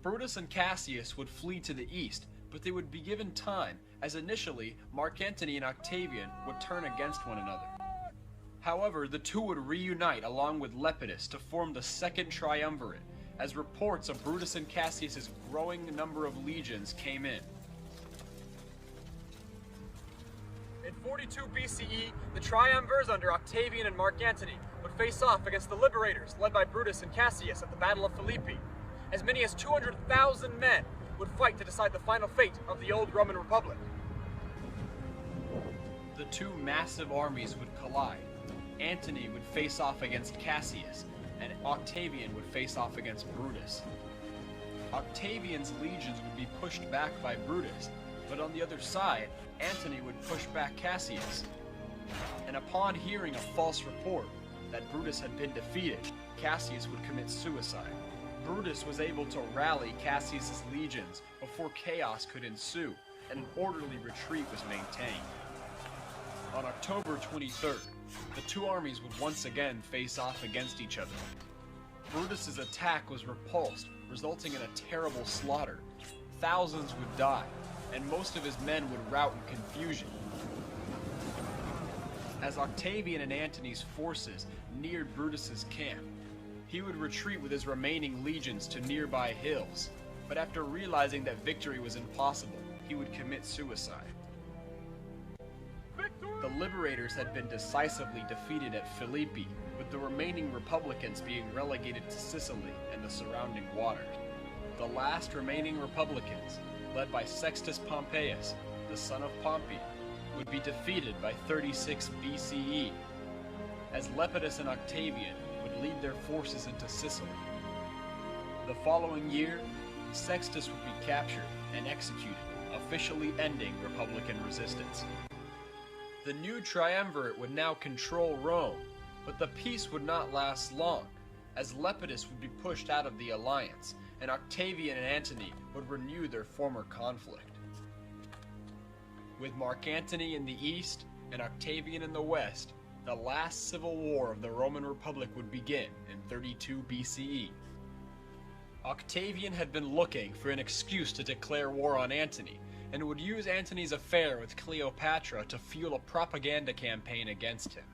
Brutus and Cassius would flee to the east, but they would be given time, as initially, Mark Antony and Octavian would turn against one another. However, the two would reunite along with Lepidus to form the Second Triumvirate, as reports of Brutus and Cassius's growing number of legions came in. In 42 BCE, the triumvirs under Octavian and Mark Antony would face off against the liberators led by Brutus and Cassius at the Battle of Philippi. As many as 200,000 men would fight to decide the final fate of the old Roman Republic. The two massive armies would collide. Antony would face off against Cassius, and Octavian would face off against Brutus. Octavian's legions would be pushed back by Brutus, but on the other side, Antony would push back Cassius. And upon hearing a false report that Brutus had been defeated, Cassius would commit suicide. Brutus was able to rally Cassius's legions before chaos could ensue, and an orderly retreat was maintained. On October 23rd, the two armies would once again face off against each other. Brutus's attack was repulsed, resulting in a terrible slaughter. Thousands would die, and most of his men would rout in confusion. As Octavian and Antony's forces neared Brutus's camp, he would retreat with his remaining legions to nearby hills, but after realizing that victory was impossible, he would commit suicide. The liberators had been decisively defeated at Philippi, with the remaining Republicans being relegated to Sicily and the surrounding waters. The last remaining Republicans, led by Sextus Pompeius, the son of Pompey, would be defeated by 36 BCE, as Lepidus and Octavian would lead their forces into Sicily. The following year, Sextus would be captured and executed, officially ending Republican resistance. The new triumvirate would now control Rome, but the peace would not last long, as Lepidus would be pushed out of the alliance, and Octavian and Antony would renew their former conflict. With Mark Antony in the east and Octavian in the west, the last civil war of the Roman Republic would begin in 32 BCE. Octavian had been looking for an excuse to declare war on Antony, and would use Antony's affair with Cleopatra to fuel a propaganda campaign against him.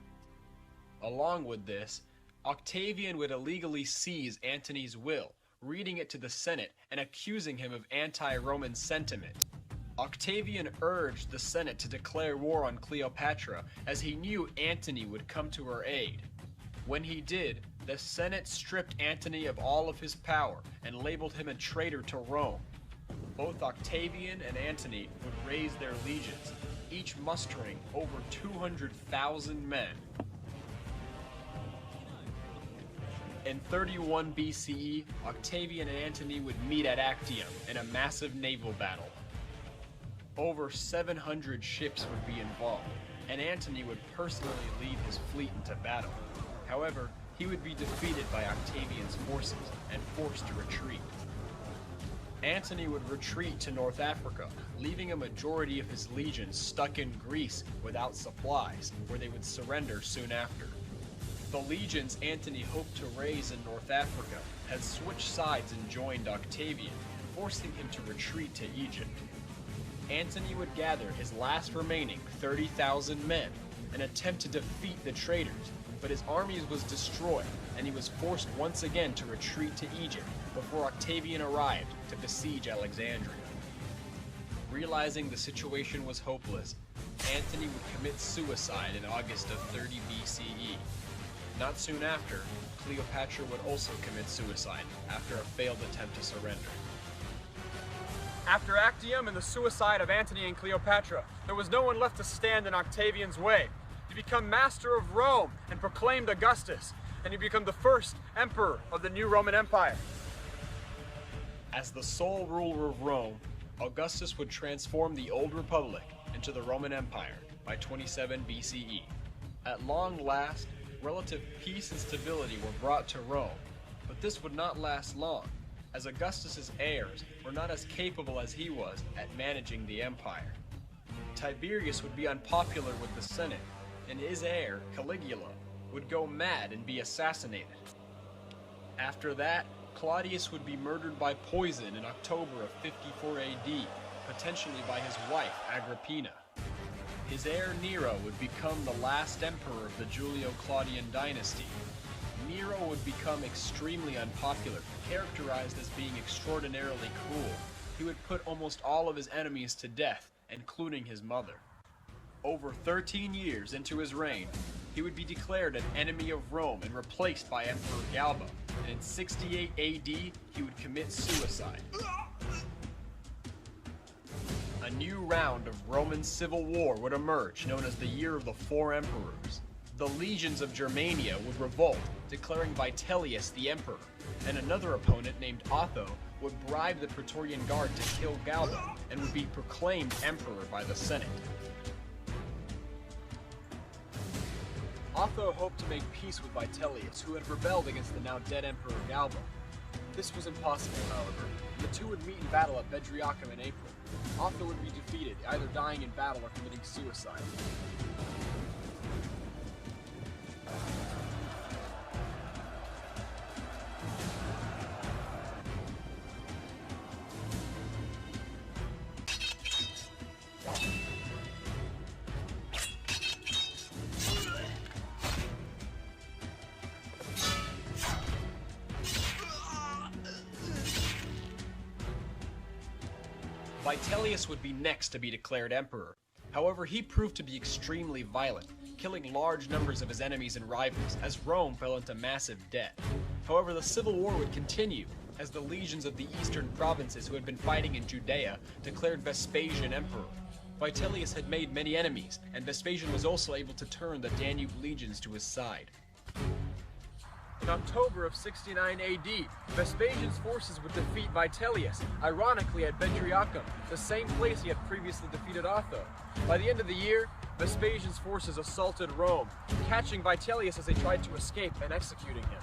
Along with this, Octavian would illegally seize Antony's will, reading it to the Senate and accusing him of anti-Roman sentiment. Octavian urged the Senate to declare war on Cleopatra as he knew Antony would come to her aid. When he did, the Senate stripped Antony of all of his power and labeled him a traitor to Rome. Both Octavian and Antony would raise their legions, each mustering over 200,000 men. In 31 BCE, Octavian and Antony would meet at Actium in a massive naval battle. Over 700 ships would be involved, and Antony would personally lead his fleet into battle. However, he would be defeated by Octavian's forces and forced to retreat. Antony would retreat to North Africa, leaving a majority of his legions stuck in Greece without supplies, where they would surrender soon after. The legions Antony hoped to raise in North Africa had switched sides and joined Octavian, forcing him to retreat to Egypt. Antony would gather his last remaining 30,000 men and attempt to defeat the traitors, but his army was destroyed and he was forced once again to retreat to Egypt before Octavian arrived to besiege Alexandria. Realizing the situation was hopeless, Antony would commit suicide in August of 30 BCE. Not soon after, Cleopatra would also commit suicide after a failed attempt to surrender. After Actium and the suicide of Antony and Cleopatra, there was no one left to stand in Octavian's way. He became master of Rome and proclaimed Augustus, and he became the first emperor of the new Roman Empire. As the sole ruler of Rome, Augustus would transform the old republic into the Roman Empire by 27 BCE. At long last, relative peace and stability were brought to Rome, but this would not last long, as Augustus's heirs were not as capable as he was at managing the empire. Tiberius would be unpopular with the Senate, and his heir, Caligula, would go mad and be assassinated. After that, Claudius would be murdered by poison in October of 54 AD, potentially by his wife, Agrippina. His heir Nero would become the last emperor of the Julio-Claudian dynasty. Nero would become extremely unpopular, characterized as being extraordinarily cruel. He would put almost all of his enemies to death, including his mother. Over 13 years into his reign, he would be declared an enemy of Rome and replaced by Emperor Galba, and in 68 AD, he would commit suicide. A new round of Roman civil war would emerge, known as the Year of the Four Emperors. The legions of Germania would revolt, declaring Vitellius the emperor, and another opponent named Otho would bribe the Praetorian Guard to kill Galba and would be proclaimed emperor by the Senate. Otho hoped to make peace with Vitellius, who had rebelled against the now dead Emperor Galba. This was impossible, however. The two would meet in battle at Bedriacum in April. Otho would be defeated, either dying in battle or committing suicide. Vitellius would be next to be declared emperor. However, he proved to be extremely violent, killing large numbers of his enemies and rivals, as Rome fell into massive debt. However, the civil war would continue, as the legions of the eastern provinces who had been fighting in Judea declared Vespasian emperor. Vitellius had made many enemies, and Vespasian was also able to turn the Danube legions to his side. In October of 69 AD, Vespasian's forces would defeat Vitellius, ironically at Bedriacum, the same place he had previously defeated Otho. By the end of the year, Vespasian's forces assaulted Rome, catching Vitellius as they tried to escape and executing him.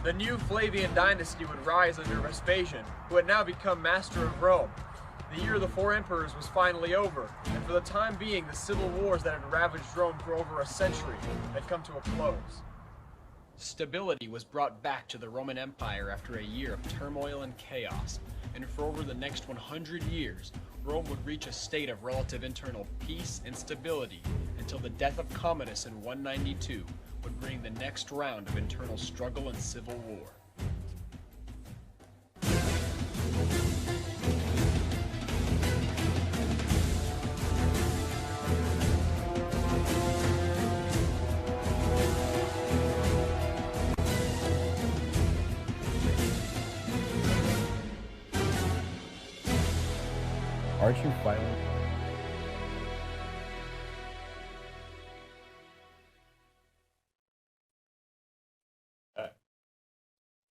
The new Flavian dynasty would rise under Vespasian, who had now become master of Rome. The Year of the Four Emperors was finally over, and for the time being, the civil wars that had ravaged Rome for over a century had come to a close. Stability was brought back to the Roman Empire after a year of turmoil and chaos, and for over the next 100 years, Rome would reach a state of relative internal peace and stability until the death of Commodus in 192 would bring the next round of internal struggle and civil war. Aren't you violent?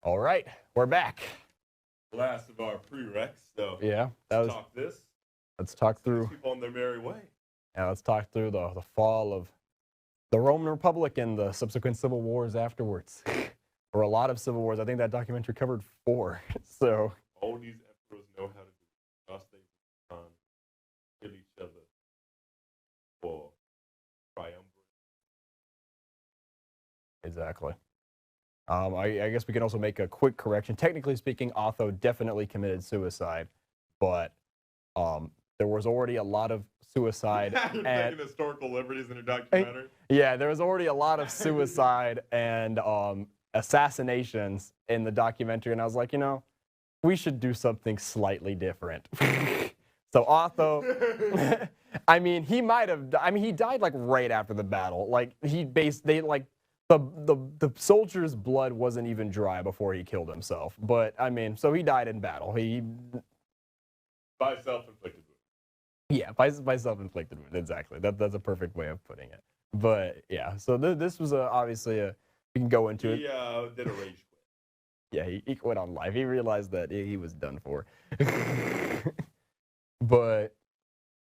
All right, we're back. Last of our prereqs, so Yeah, let's talk this. Let's talk through. People on their merry way. Yeah, let's talk through the fall of the Roman Republic and the subsequent civil wars afterwards. Or a lot of civil wars. I think that documentary covered 4. So All these emperors know how to do just things kill each other for triumvirate. exactly. I guess we can also make a quick correction. Technically speaking, Otho definitely committed suicide, but there was already a lot of suicide. You're taking historical liberties in a documentary? Yeah, there was already a lot of suicide and assassinations in the documentary, and I was like, you know, we should do something slightly different. So Otho, I mean, he died like right after the battle. Like the soldier's blood wasn't even dry before he killed himself. But I mean, so he died in battle. By self-inflicted wound. Yeah, by self-inflicted wound. Exactly. That's a perfect way of putting it. But yeah, so this was obviously we can go into it. He did a rage quit. Yeah, he quit on life. He realized that he was done for. But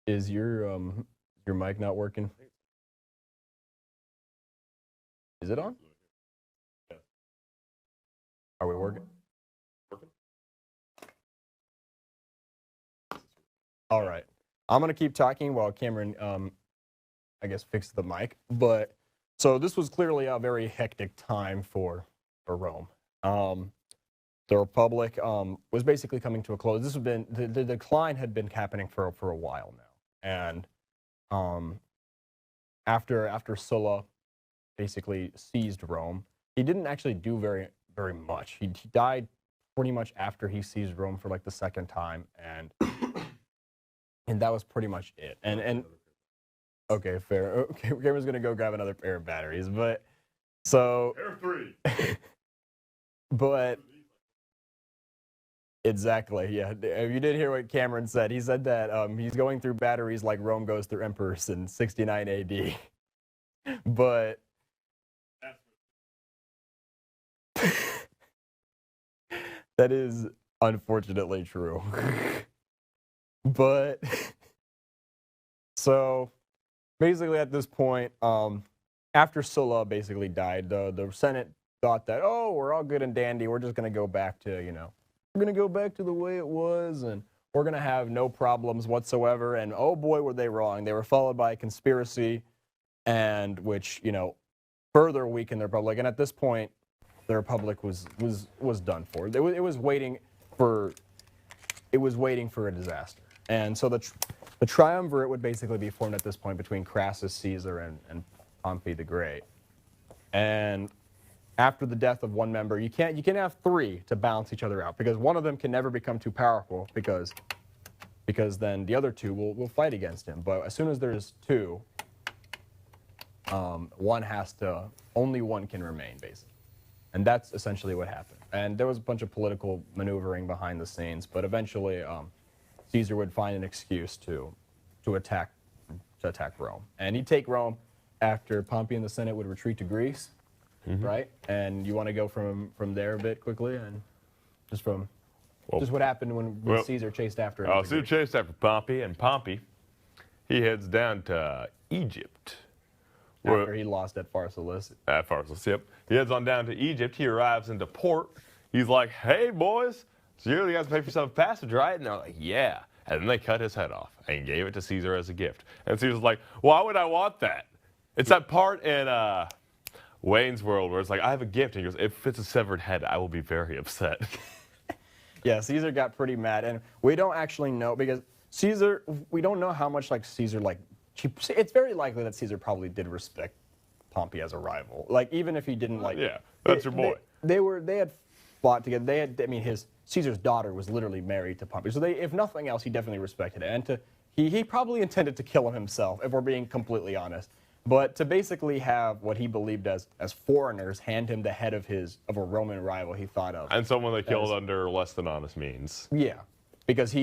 is your mic not working? Is it on? Yeah. Are we working? All right. I'm going to keep talking while Cameron, I guess, fixes the mic. But so this was clearly a very hectic time for Rome. The Republic was basically coming to a close. This had been the decline had been happening for a while now, and after Sulla basically seized Rome, he didn't actually do very much. He died pretty much after he seized Rome for like the second time, and that was pretty much it. And okay, fair. Okay, Cameron's gonna go grab another pair of batteries, but so Pair of 3. but. Exactly, yeah. You did hear what Cameron said. He said that he's going through batteries like Rome goes through emperors in 69 AD. But that is unfortunately true. But so basically at this point, after Sulla basically died, the Senate thought that, oh, we're all good and dandy. We're just going to go back to, we're going to go back to the way it was, and we're going to have no problems whatsoever. And oh boy, were they wrong. They were followed by a conspiracy, and which, further weakened the Republic. And at this point, the Republic was done for. It was waiting for a disaster. And so the triumvirate would basically be formed at this point between Crassus, Caesar, and Pompey the Great. And after the death of one member, you can have 3 to balance each other out, because one of them can never become too powerful, because then the other 2 will fight against him. But as soon as there's 2, only one can remain, basically. And that's essentially what happened. And there was a bunch of political maneuvering behind the scenes, but eventually Caesar would find an excuse to attack Rome. And he'd take Rome after Pompey and the Senate would retreat to Greece. Mm-hmm. Right? And you want to go from there a bit quickly, and just what happened when Caesar chased after him. Caesar chased after Pompey, and Pompey, he heads down to Egypt. After he lost at Pharsalus. At Pharsalus, yep. He heads on down to Egypt. He arrives into port. He's like, hey, boys, so you guys pay for yourself a passage, right? And they're like, yeah. And then they cut his head off and gave it to Caesar as a gift. And Caesar's like, why would I want that? It's that part in... Wayne's World, where it's like, I have a gift, and he goes, if it's a severed head, I will be very upset. Yeah, Caesar got pretty mad, and we don't actually know because Caesar. We don't know how much like Caesar like. It's very likely that Caesar probably did respect Pompey as a rival. Like even if he didn't like. Yeah, that's your boy. They had fought together. They had. I mean, Caesar's daughter was literally married to Pompey, so if nothing else, he definitely respected it. And he probably intended to kill him himself, if we're being completely honest. But to basically have what he believed as foreigners hand him the head of a Roman rival he thought of. And someone they killed under less than honest means. Yeah, because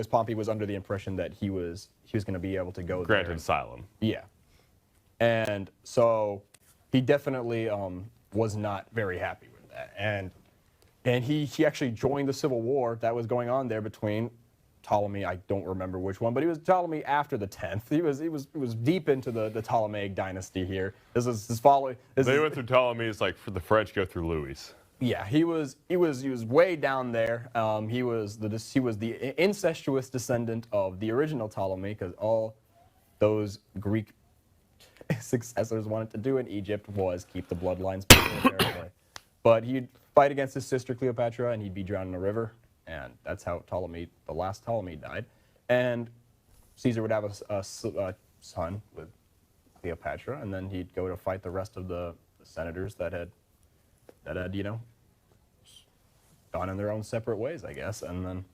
Pompey was under the impression that he was going to be able to go Granted there. asylum. Yeah, and so he definitely was not very happy with that, and he actually joined the civil war that was going on there between Ptolemy, I don't remember which one, but he was Ptolemy after the 10th. He was deep into the Ptolemaic dynasty here. They went through Ptolemy's like for the French go through Louis. Yeah, he was way down there. He was the incestuous descendant of the original Ptolemy, because all those Greek successors wanted to do in Egypt was keep the bloodlines pure, apparently. But he'd fight against his sister Cleopatra, and he'd be drowned in a river. And that's how the last Ptolemy died. And Caesar would have a son with Cleopatra, and then he'd go to fight the rest of the senators that had gone in their own separate ways, I guess. And then,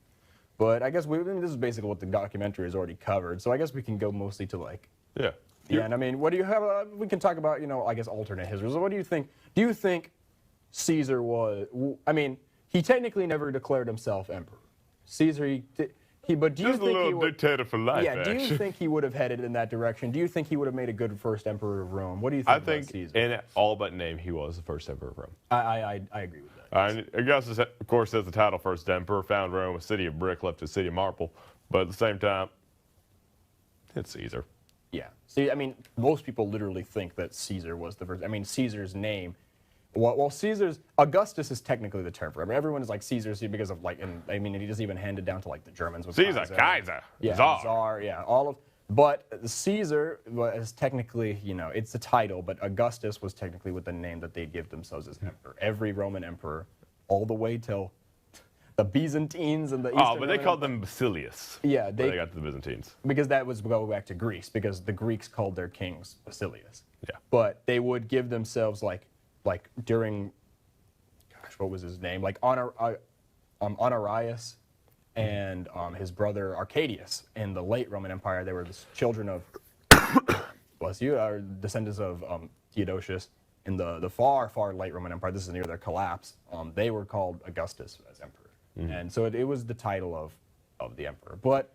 but I guess this is basically what the documentary has already covered. So I guess we can go mostly to like. Yeah. Yeah, and I mean, what do you have? We can talk about, I guess alternate histories. What do you think? Do you think Caesar was? I mean. He technically never declared himself emperor. Caesar, but do you Just think a little he would, dictator for life? Yeah. Do you think he would have headed in that direction? Do you think he would have made a good first emperor of Rome? What do you think? I about think Caesar? in all but name, he was the first emperor of Rome. I agree with that. Augustus, of course, has the title first emperor. Found Rome a city of brick, left a city of marble. But at the same time, it's Caesar. Yeah. See, I mean, most people literally think that Caesar was the first. I mean, Caesar's name. Well, Augustus is technically the term for it. I mean, everyone is like Caesar because of he just even handed down to like the Germans with Caesar, Kaiser, yeah, Czar, yeah, all of. But Caesar is technically, it's a title, but Augustus was technically with the name that they give themselves as emperor. Every Roman emperor, all the way till the Byzantines and the Eastern. Oh, but they called them Basilius. Yeah, they got to the Byzantines because that was go back to Greece because the Greeks called their kings Basilius. Yeah, but they would give themselves like during, what was his name? Like Honorius and his brother Arcadius in the late Roman Empire. They were the children of, bless you, are descendants of Theodosius in the far, far late Roman Empire. This is near their collapse. They were called Augustus as emperor. Mm-hmm. And so it was the title of the emperor. But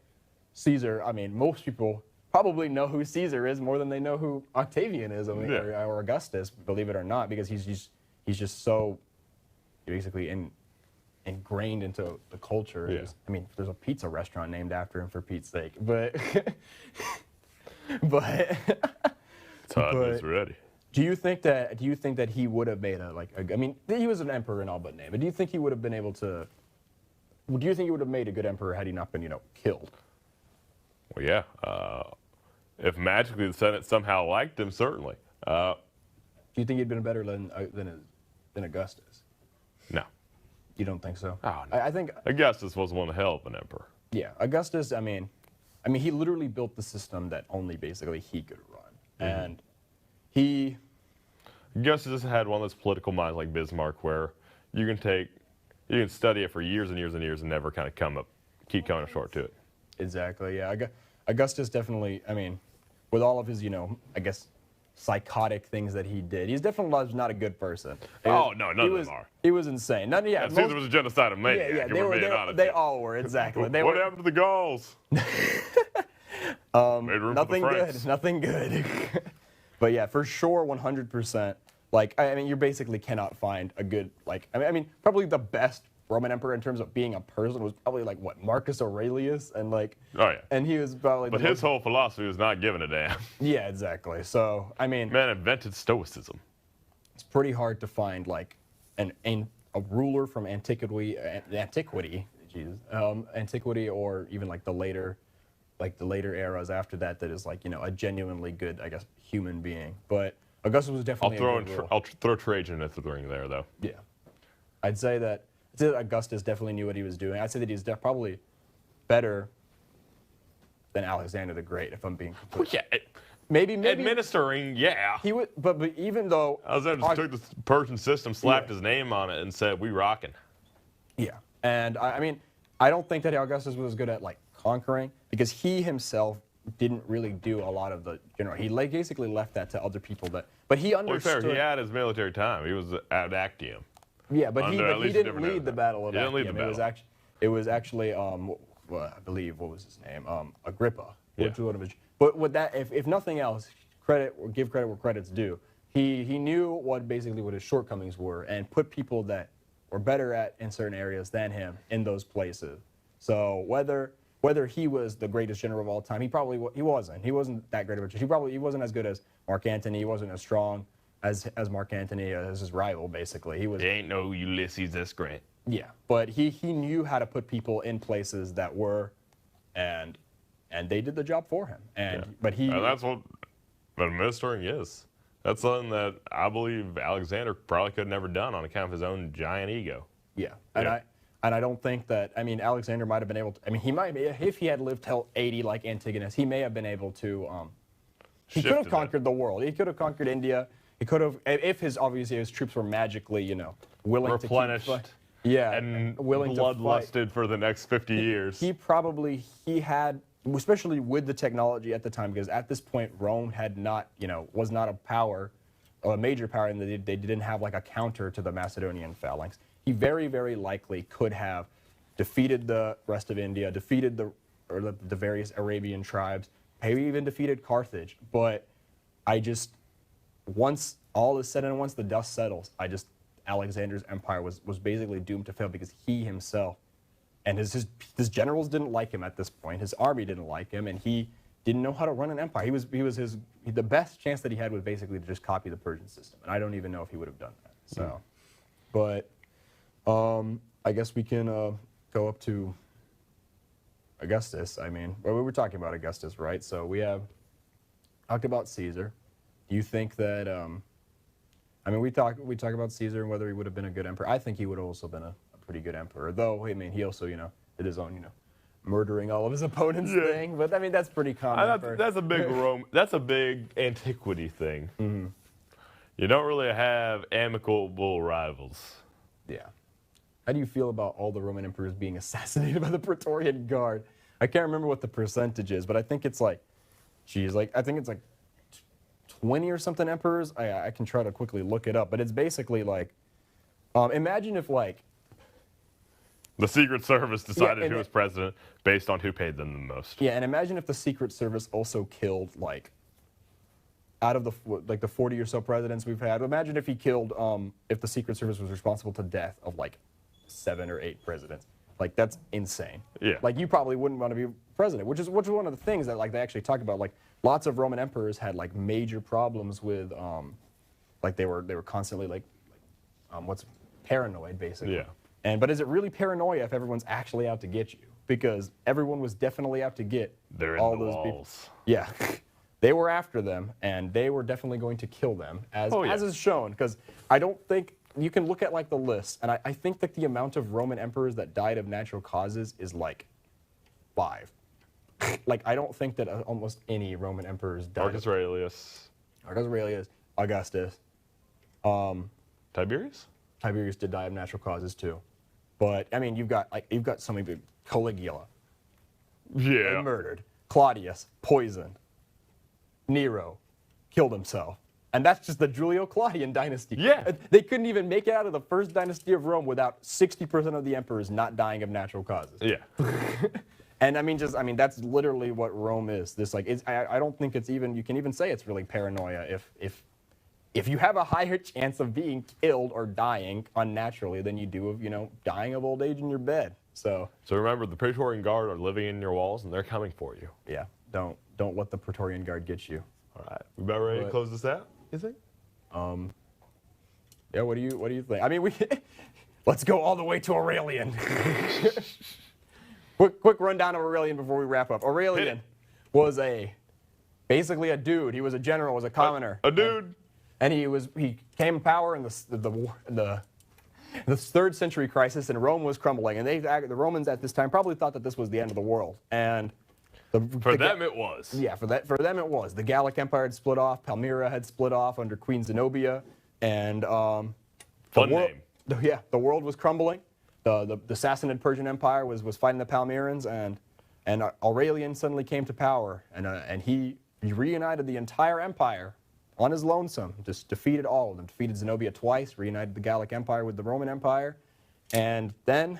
Caesar, I mean, most people probably know who Caesar is more than they know who Octavian is, or Augustus, believe it or not, because he's just so basically ingrained into the culture. Yeah. I mean, there's a pizza restaurant named after him, for Pete's sake. But Todd is ready. Do you think that he would have made I mean, he was an emperor in all but name, but do you think he would have been able to? Do you think he would have made a good emperor had he not been, killed? Well, yeah. If magically the Senate somehow liked him, certainly. Do you think he'd been better than Augustus? No. You don't think so? Oh, no. I think Augustus was one hell of an emperor. Yeah, Augustus. I mean, he literally built the system that only basically he could run, and Augustus had one of those political minds like Bismarck, where you can study it for years and years and years and never kind of keep coming short to it. Exactly. Yeah. Augustus definitely. I mean, with all of his, I guess, psychotic things that he did, he's definitely not a good person. No, none of them are. He was insane. Caesar was a genocidal maniac. Yeah, they all were, exactly. What happened to the Gauls? Nothing good. But yeah, for sure, 100%. You basically cannot find a good, probably the best Roman emperor in terms of being a person was probably Marcus Aurelius, and oh yeah, and he was probably. But his whole philosophy was not giving a damn. Yeah, exactly. So man invented Stoicism. It's pretty hard to find a ruler from antiquity, or even the later eras after that is a genuinely good, I guess, human being. But Augustus was definitely I'll throw Trajan into the ring there, though. Yeah. I'd say that Augustus definitely knew what he was doing. I'd say that he's probably better than Alexander the Great, if I'm being completely. Yeah. Maybe Administering, yeah. he would, but even though Alexander just took the Persian system, slapped his name on it, and said, "We rockin'." Yeah, and I mean, I don't think that Augustus was good at like conquering because he himself didn't really do a lot of the general. He basically left that to other people. But he understood. To be fair, he had his military time. He was at Actium. Yeah, but he didn't lead the battle of Actium. He didn't lead the battle. It was actually well, I believe what was his name? Agrippa. Yeah. But with that, if nothing else, give credit where credit's due. He knew what his shortcomings were and put people that were better at in certain areas than him in those places. So whether he was the greatest general of all time, he wasn't. He wasn't that great of a general. He wasn't as good as Mark Antony. He wasn't as strong as Mark Antony, as his rival. Basically, he ain't no Ulysses S. Grant. Yeah, but he knew how to put people in places that were, and they did the job for him. But that's what administering is. That's something that I believe Alexander probably could have never done on account of his own giant ego. Yeah, and I don't think that. I mean, Alexander might have been able to. I mean, he might be, if he had lived till 80 like Antigonus, he may have been able to. He could have conquered the world. He could have conquered India. He could have, if his troops were magically, willing replenished. to keep. Yeah, and willing bloodlusted for the next 50 years. He had, especially with the technology at the time, because at this point Rome had not, was not a power, or a major power, and they didn't have like a counter to the Macedonian phalanx. He very, very likely could have defeated the rest of India, defeated the various Arabian tribes, maybe even defeated Carthage. But once all is said and once the dust settles, Alexander's empire was basically doomed to fail because he himself and his generals didn't like him at this point. His army didn't like him, and he didn't know how to run an empire. The best chance that he had was basically to just copy the Persian system, and I don't even know if he would have done that. So, but I guess we can go up to Augustus. I mean, well, we were talking about Augustus, right? So we have talked about Caesar. Do you think that? I mean, we talk about Caesar and whether he would have been a good emperor. I think he would have also been a pretty good emperor, though. I mean, he also, did his own, murdering all of his opponents thing. But I mean, that's pretty common. That's a big That's a big antiquity thing. Mm-hmm. You don't really have amicable rivals. Yeah. How do you feel about all the Roman emperors being assassinated by the Praetorian Guard? I can't remember what the percentage is, but I think it's like, I think it's like 20 or something emperors. I can try to quickly look it up, but it's basically like, imagine if like the Secret Service decided who was president based on who paid them the most. Yeah, and imagine if the Secret Service also killed like out of the 40 or so presidents we've had. Imagine if he killed if the Secret Service was responsible to death of like 7 or 8 presidents. Like that's insane. Yeah. Like you probably wouldn't want to be president, which is one of the things that like they actually talk about. Like lots of Roman emperors had like major problems with like they were constantly like what's paranoid basically. Yeah. But is it really paranoia if everyone's actually out to get you? Because everyone was definitely out to get all those people. Yeah. They were after them, and they were definitely going to kill them, as is shown. Because I don't think you can look at like the list, and I think that the amount of Roman emperors that died of natural causes is like 5. Like I don't think that almost any Roman emperors died. Marcus Aurelius, Augustus, Tiberius. Tiberius did die of natural causes too, but I mean you've got so many people. Caligula, murdered. Claudius, poisoned. Nero, killed himself. And that's just the Julio-Claudian dynasty. Yeah. They couldn't even make it out of the first dynasty of Rome without 60% of the emperors not dying of natural causes. Yeah. And I mean, that's literally what Rome is. I don't think it's even, you can even say it's really paranoia if you have a higher chance of being killed or dying unnaturally than you do of, dying of old age in your bed. So remember, the Praetorian Guard are living in your walls, and they're coming for you. Yeah. Don't let the Praetorian Guard get you. All right. We about ready to close this out, you think? Yeah, what do you think? I mean, let's go all the way to Aurelian. quick rundown of Aurelian before we wrap up. Aurelian was basically a dude. He was a general, was a commoner. A dude. And he came to power in the 3rd century crisis, and Rome was crumbling. And the Romans at this time probably thought that this was the end of the world. And for them it was. Yeah, for them it was. The Gallic Empire had split off. Palmyra had split off under Queen Zenobia, and fun name. The world was crumbling. The Sassanid Persian Empire was fighting the Palmyrans, and Aurelian suddenly came to power, and he reunited the entire empire on his lonesome. Just defeated all of them. Defeated Zenobia twice. Reunited the Gallic Empire with the Roman Empire, and then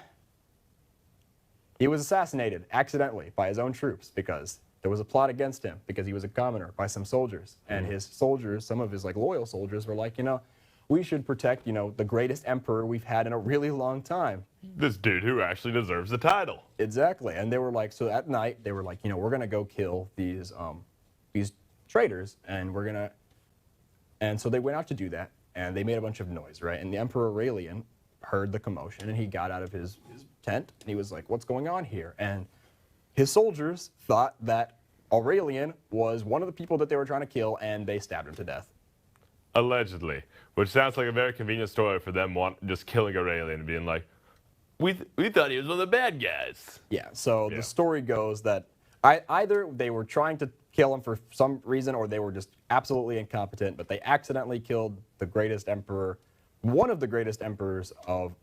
he was assassinated accidentally by his own troops because there was a plot against him because he was a commoner by some soldiers. And his soldiers, some of his loyal soldiers, were like, we should protect, the greatest emperor we've had in a really long time. This dude who actually deserves the title. Exactly. And they were like, so at night, they were like, we're going to go kill these traitors, and so they went out to do that, and they made a bunch of noise, right? And the Emperor Aurelian heard the commotion, and he got out of his tent, and he was like, what's going on here? And his soldiers thought that Aurelian was one of the people that they were trying to kill, and they stabbed him to death. Allegedly, which sounds like a very convenient story for them just killing Aurelian and being like, we thought he was one of the bad guys. Yeah, so the story goes that either they were trying to kill him for some reason, or they were just absolutely incompetent, but they accidentally killed the greatest emperor, one of the greatest emperors of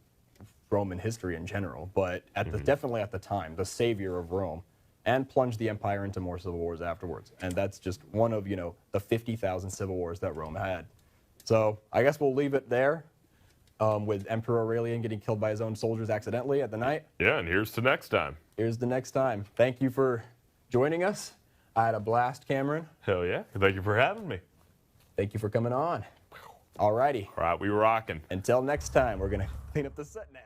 Roman history in general, but definitely at the time, the savior of Rome, and plunged the empire into more civil wars afterwards. And that's just one of, the 50,000 civil wars that Rome had. So I guess we'll leave it there with Emperor Aurelian getting killed by his own soldiers accidentally at the night. Yeah, and here's to next time. Here's the next time. Thank you for joining us. I had a blast, Cameron. Hell yeah. Thank you for having me. Thank you for coming on. All righty. All right, we rocking. Until next time, we're going to clean up the set now.